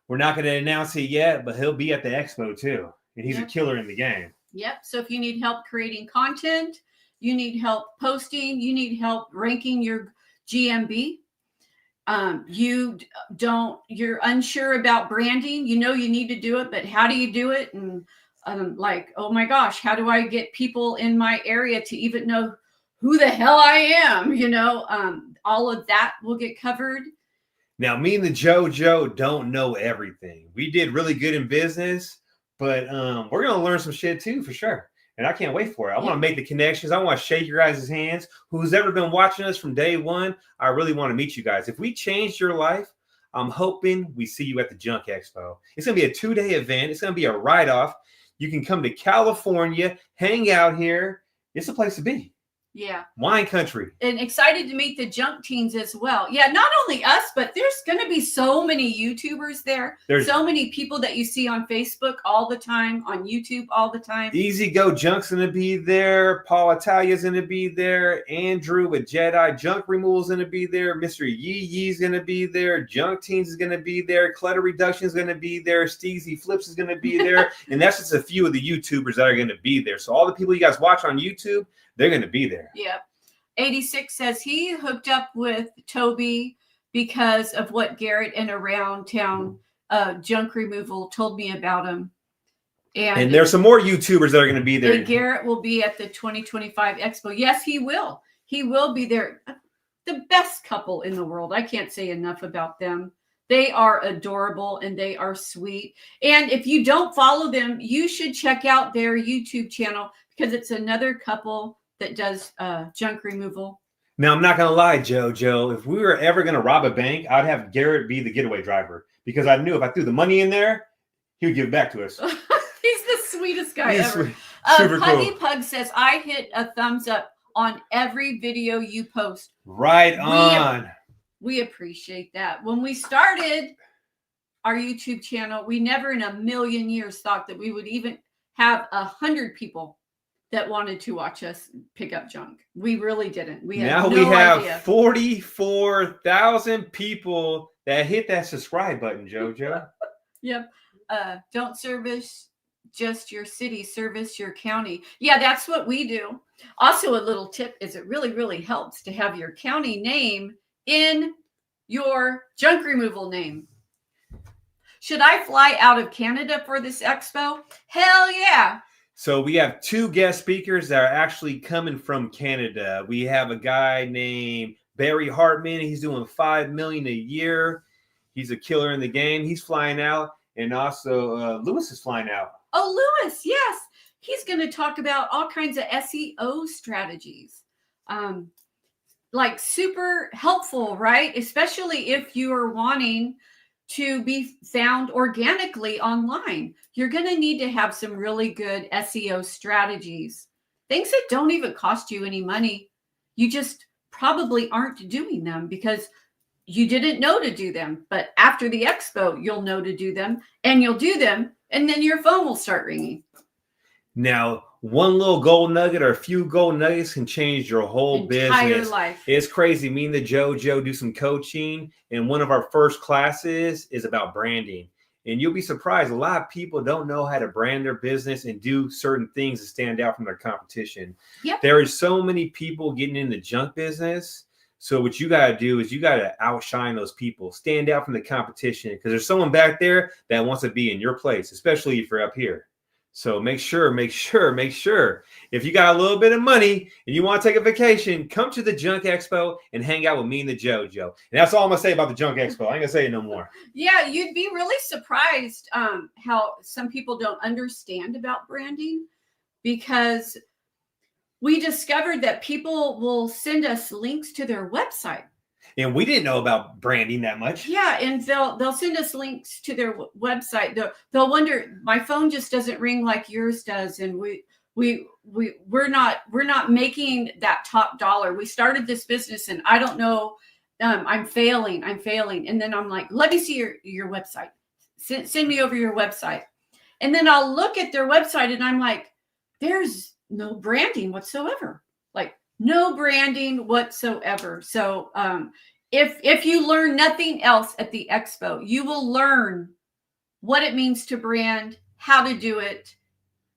we're not going to announce it yet, but he'll be at the expo too. And he's a killer in the game. Yep. So if you need help creating content, you need help posting, you need help ranking your GMB, you're unsure about branding, you need to do it, but how do you do it? And like, oh my gosh, how do I get people in my area to even know who the hell I am? All of that will get covered. Now, me and the JoJo don't know everything. We did really good in business, but we're going to learn some shit too, for sure. And I can't wait for it. I want to make the connections. I want to shake your guys' hands. Who's ever been watching us from day one, I really want to meet you guys. If we changed your life, I'm hoping we see you at the Junk Expo. It's going to be a 2-day event. It's going to be a write-off. You can come to California, hang out here. It's a place to be. Yeah. Wine country. And excited to meet the junk teens as well. Yeah, not only us, but there's going to be so many YouTubers there. There's so many people that you see on Facebook all the time, on YouTube all the time. Easy Go Junk's going to be there. Paul Italia's going to be there. Andrew with Jedi Junk Removal's going to be there. Mr. Yee Yee's going to be there. Junk Teens is going to be there. Clutter Reduction is going to be there. Steezy Flips is going to be there. And that's just a few of the YouTubers that are going to be there. So all the people you guys watch on YouTube, they're going to be there. Yep. 86 says he hooked up with Toby because of what Garrett and Around Town Junk Removal told me about him. And there's some more YouTubers that are going to be there. And Garrett will be at the 2025 Expo. Yes, he will. He will be there. The best couple in the world. I can't say enough about them. They are adorable and they are sweet. And if you don't follow them, you should check out their YouTube channel because it's another couple that does junk removal. Now, I'm not going to lie, JoJo. If we were ever going to rob a bank, I'd have Garrett be the getaway driver because I knew if I threw the money in there, he would give it back to us. He's the sweetest guy ever. Super Puggy cool. Pug says, I hit a thumbs up on every video you post. Right on. We appreciate that. When we started our YouTube channel, we never in a million years thought that we would even have 100 people that wanted to watch us pick up junk. We really didn't. We had no idea. 44,000 people that hit that subscribe button, JoJo. Yep. Don't service just your city, service your county. Yeah, that's what we do. Also, a little tip is it really, really helps to have your county name in your junk removal name. Should I fly out of Canada for this expo? Hell yeah. So we have 2 guest speakers that are actually coming from Canada. We have a guy named Barry Hartman. He's doing $5 million a year. He's a killer in the game. He's flying out. And also Lewis is flying out. Oh, Lewis, yes. He's going to talk about all kinds of SEO strategies. Like super helpful, right? Especially if you are wanting to be found organically online. You're going to need to have some really good SEO strategies. Things that don't even cost you any money. You just probably aren't doing them because you didn't know to do them. But after the expo, you'll know to do them and you'll do them. And then your phone will start ringing. Now, one little gold nugget or a few gold nuggets can change your whole business. Life. It's crazy. Me and the JoJo do some coaching, and one of our first classes is about branding. And you'll be surprised. A lot of people don't know how to brand their business and do certain things to stand out from their competition. Yep. There are so many people getting in the junk business. So what you got to do is you got to outshine those people, stand out from the competition because there's someone back there that wants to be in your place, especially if you're up here. So make sure, if you got a little bit of money and you want to take a vacation, come to the Junk Expo and hang out with me and the JoJo. And that's all I'm going to say about the Junk Expo. I ain't going to say it no more. Yeah, you'd be really surprised how some people don't understand about branding because we discovered that people will send us links to their website. And we didn't know about branding that much. Yeah, and they'll send us links to their website. They'll wonder, my phone just doesn't ring like yours does, and we're not making that top dollar. We started this business, and I don't know, I'm failing, and then I'm like, let me see your website. Send me over your website, and then I'll look at their website, and I'm like, there's no branding whatsoever. Like, no branding whatsoever. So if you learn nothing else at the expo, you will learn what it means to brand, how to do it.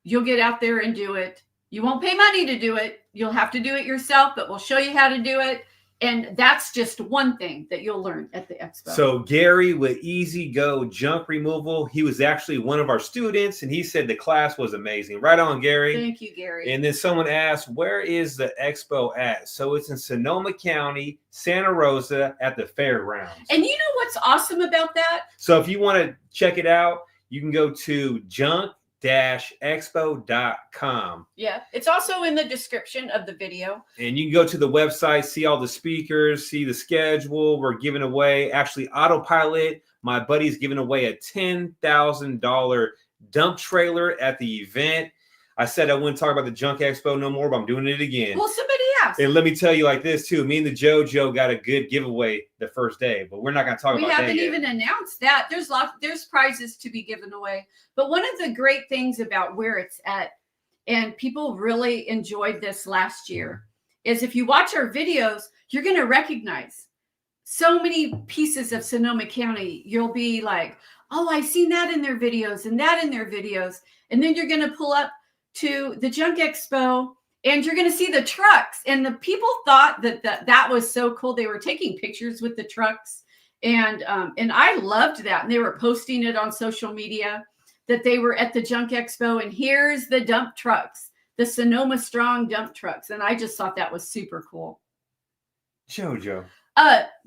You'll get out there and do it. You won't pay money to do it. You'll have to do it yourself, but we'll show you how to do it. And that's just one thing that you'll learn at the expo. So Gary with Easy Go Junk Removal, he was actually one of our students, and he said the class was amazing. Right on, Gary. Thank you, Gary. And then someone asked, where is the expo at? So it's in Sonoma County, Santa Rosa, at the fairgrounds. And you know what's awesome about that? So if you want to check it out, you can go to junk-expo.com. Yeah, it's also in the description of the video. And you can go to the website, see all the speakers, see the schedule. We're giving away, actually, Autopilot. My buddy's giving away a $10,000 dump trailer at the event. I said I wouldn't talk about the Junk Expo no more, but I'm doing it again. Well, somebody asked. And let me tell you like this, too. Me and the JoJo got a good giveaway the first day, but we're not going to talk about that yet. We haven't even announced that. There's prizes to be given away. But one of the great things about where it's at, and people really enjoyed this last year, is if you watch our videos, you're going to recognize so many pieces of Sonoma County. You'll be like, oh, I've seen that in their videos and that in their videos. And then you're going to pull up to the Junk Expo, and you're going to see the trucks. And the people thought that was so cool. They were taking pictures with the trucks. And I loved that. And they were posting it on social media that they were at the Junk Expo. And here's the dump trucks, the Sonoma Strong dump trucks. And I just thought that was super cool. JoJo.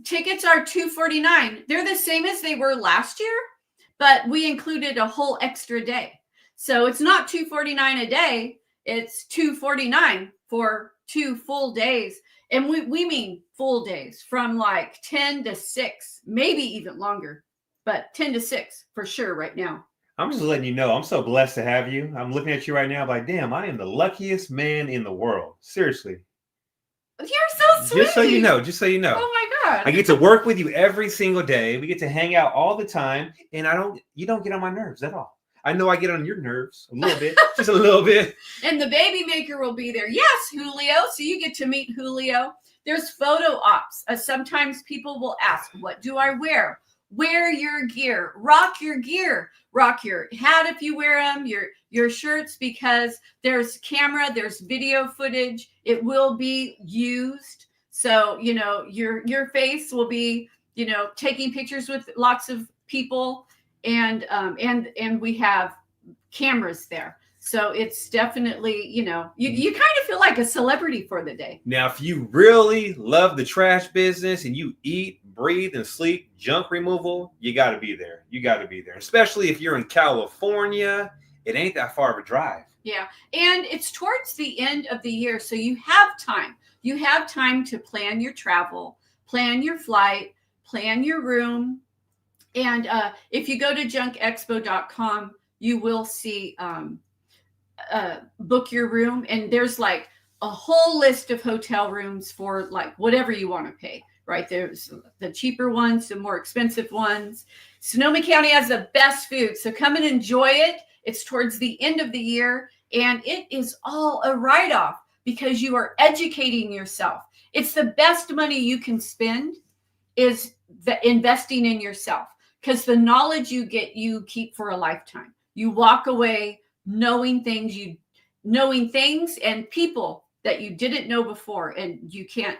Tickets are $249. They're the same as they were last year, but we included a whole extra day. So it's not $249 a day. It's $249 for 2 full days. And we mean full days from like 10 to 6, maybe even longer, but 10 to 6 for sure right now. I'm just letting you know, I'm so blessed to have you. I'm looking at you right now like, damn, I am the luckiest man in the world. Seriously. You're so sweet. Just so you know. Oh my God. I get to work with you every single day. We get to hang out all the time. And you don't get on my nerves at all. I know I get on your nerves a little bit, just a little bit. And the baby maker will be there. Yes, Julio. So you get to meet Julio. There's photo ops. Sometimes people will ask, what do I wear? Wear your gear. Rock your gear. Rock your hat if you wear them, your shirts, because there's camera, there's video footage. It will be used. So, your face will be, taking pictures with lots of people. And we have cameras there. So it's definitely, you kind of feel like a celebrity for the day. Now, if you really love the trash business and you eat, breathe, and sleep junk removal, you got to be there. You got to be there. Especially if you're in California, it ain't that far of a drive. Yeah. And it's towards the end of the year. So you have time. You have time to plan your travel, plan your flight, plan your room. And if you go to junkexpo.com, you will see book your room. And there's like a whole list of hotel rooms for like whatever you want to pay, right? There's the cheaper ones, the more expensive ones. Sonoma County has the best food. So come and enjoy it. It's towards the end of the year. And it is all a write-off because you are educating yourself. It's the best money you can spend is investing in yourself. Because the knowledge you get, you keep for a lifetime. You walk away knowing things and people that you didn't know before, and you can't,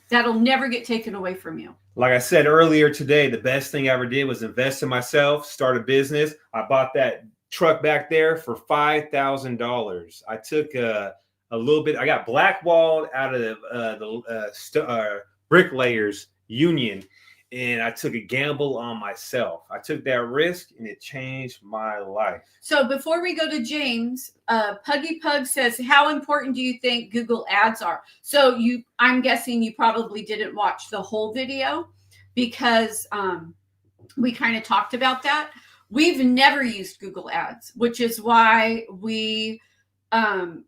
that'll never get taken away from you. Like I said earlier today, the best thing I ever did was invest in myself, start a business. I bought that truck back there for $5,000. I took a little bit. I got blackballed out of the bricklayers union. and I took a gamble on myself. I took that risk, and it changed my life. So before we go to James, Puggy Pug says, how important do you think Google ads are? So I'm guessing you probably didn't watch the whole video because we kind of talked about that. We've never used Google ads, which is why we run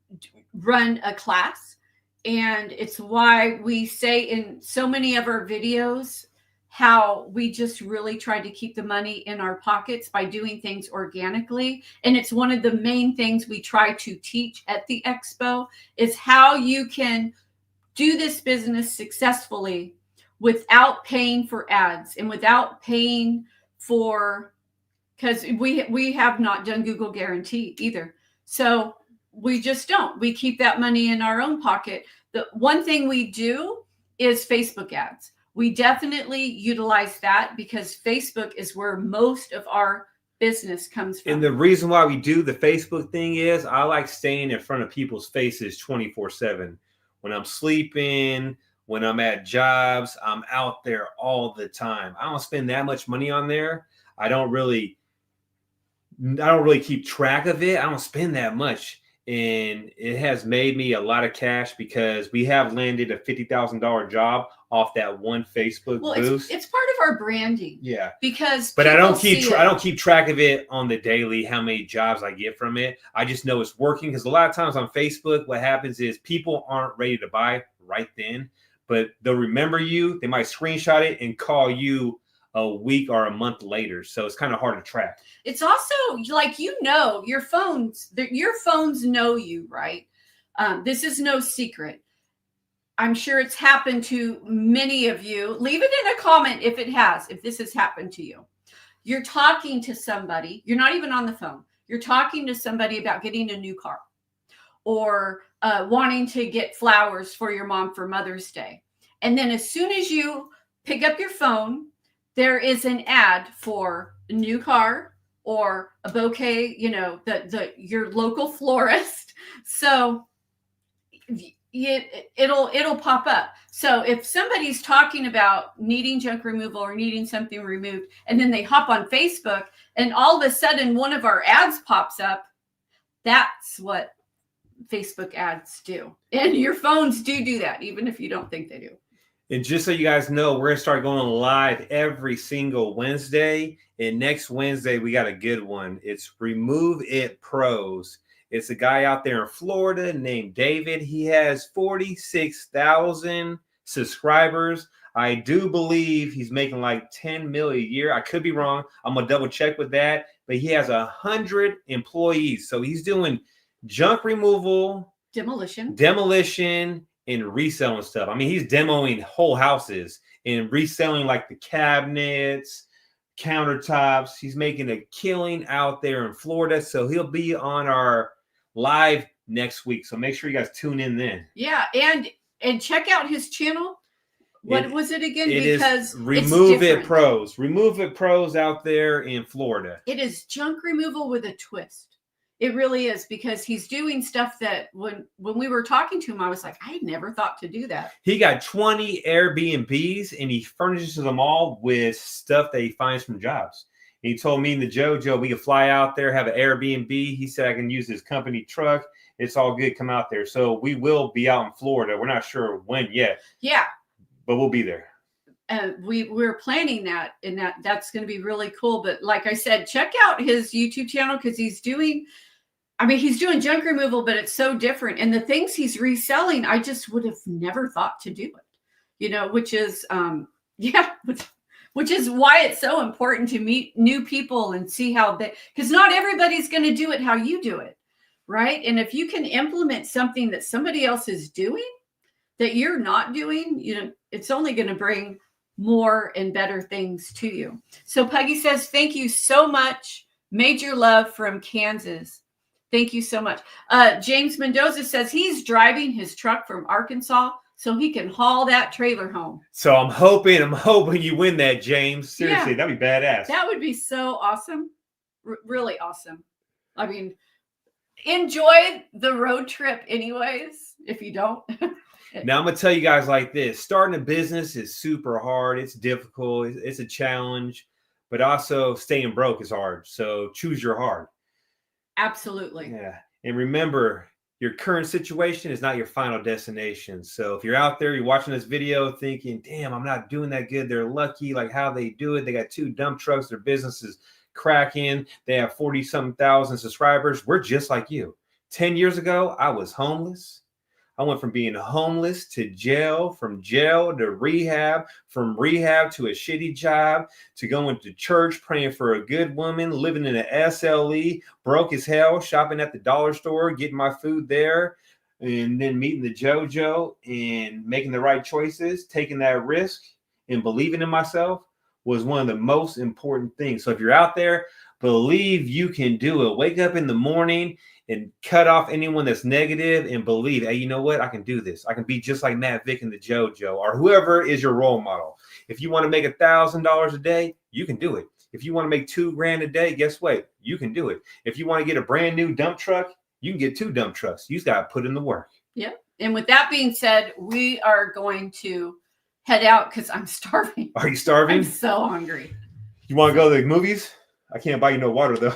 a class. And it's why we say in so many of our videos how we just really try to keep the money in our pockets by doing things organically. And it's one of the main things we try to teach at the Expo is how you can do this business successfully without paying for ads and without paying for, because we have not done Google Guarantee either. So we just don't. We keep that money in our own pocket. The one thing we do is Facebook ads. We definitely utilize that because Facebook is where most of our business comes from. And the reason why we do the Facebook thing is I like staying in front of people's faces 24/7. When I'm sleeping, when I'm at jobs, I'm out there all the time. I don't spend that much money on there. I don't really keep track of it. I don't spend that much. And it has made me a lot of cash because we have landed a $50,000 job off that one Facebook boost. It's part of our branding. Yeah. But I don't keep track of it on the daily, how many jobs I get from it. I just know it's working because a lot of times on Facebook, what happens is people aren't ready to buy right then, but they'll remember you. They might screenshot it and call you a week or a month later. So it's kind of hard to track. It's also like, your phones know you, right? This is no secret. I'm sure it's happened to many of you. Leave it in a comment if this has happened to you. You're talking to somebody. You're not even on the phone. You're talking to somebody about getting a new car or wanting to get flowers for your mom for Mother's Day. And then as soon as you pick up your phone, there is an ad for a new car or a bouquet, your local florist. So it'll pop up. So if somebody's talking about needing junk removal or needing something removed, and then they hop on Facebook and all of a sudden one of our ads pops up, that's what Facebook ads do. And your phones do that, even if you don't think they do. And just so you guys know, we're going to start going live every single Wednesday. And next Wednesday, we got a good one. It's Remove It Pros. It's a guy out there in Florida named David. He has 46,000 subscribers. I do believe he's making like 10 million a year. I could be wrong. I'm going to double check with that. But he has 100 employees. So he's doing junk removal, demolition, and reselling stuff. I mean, he's demoing whole houses and reselling like the cabinets, countertops. He's making a killing out there in Florida. So he'll be on our live next week. So make sure you guys tune in then. Yeah, and check out his channel. What was it again? Because Remove It Pros. Remove It Pros out there in Florida. It is junk removal with a twist. It really is, because he's doing stuff that when we were talking to him, I was like, I never thought to do that. He got 20 Airbnbs and he furnishes them all with stuff that he finds from jobs. And he told me and the Joe, we could fly out there, have an Airbnb. He said I can use his company truck. It's all good. Come out there. So we will be out in Florida. We're not sure when yet. Yeah. But we'll be there. We're planning that, and that's going to be really cool. But like I said, check out his YouTube channel because he's doing junk removal, but it's so different. And the things he's reselling, I just would have never thought to do it, which is, which is why it's so important to meet new people and see how because not everybody's going to do it how you do it. Right. And if you can implement something that somebody else is doing that you're not doing, it's only going to bring more and better things to you. So Puggy says, thank you so much. Major love from Kansas. Thank you so much. James Mendoza says he's driving his truck from Arkansas so he can haul that trailer home. So I'm hoping you win that, James. Seriously, that'd be badass. That would be so awesome. Really awesome. I mean, enjoy the road trip anyways, if you don't. Now I'm gonna tell you guys like this: starting a business is super hard. It's difficult. It's a challenge, but also staying broke is hard. So choose your hard. Absolutely. Yeah, and remember, your current situation is not your final destination. So if you're out there, you're watching this video thinking, "Damn, I'm not doing that good." They're lucky, like how they do it. They got 2 dump trucks. Their business is cracking. They have 40-something thousand subscribers. We're just like you. 10 years ago, I was homeless. I went from being homeless to jail, from jail to rehab, from rehab to a shitty job, to going to church, praying for a good woman, living in an SLE, broke as hell, shopping at the dollar store, getting my food there, and then meeting the JoJo and making the right choices, taking that risk and believing in myself was one of the most important things. So if you're out there, believe you can do it. Wake up in the morning and cut off anyone that's negative and believe, hey, you know what? I can do this. I can be just like Matt, Vic, and the JoJo, or whoever is your role model. If you want to make $1,000 a day, you can do it. If you want to make $2,000 a day, guess what? You can do it. If you want to get a brand new dump truck, you can get 2 dump trucks. You just got to put in the work. Yeah. And with that being said, we are going to head out because I'm starving. Are you starving? I'm so hungry. You want to go to the movies? I can't buy you no water, though.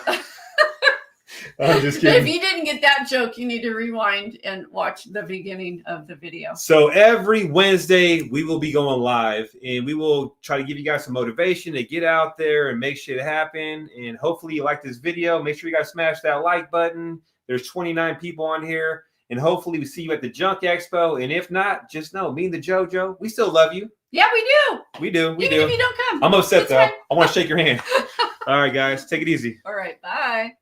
I'm just kidding. If you didn't get that joke, you need to rewind and watch the beginning of the video. So every Wednesday, we will be going live, and we will try to give you guys some motivation to get out there and make shit happen. And hopefully you like this video. Make sure you guys smash that like button. There's 29 people on here, and hopefully we see you at the Junk Expo. And if not, just know, me and the JoJo, we still love you. Yeah, we do. We do. Even if you don't come. I'm upset, It's though. fine. I want to shake your hand. All right, guys. Take it easy. All right. Bye.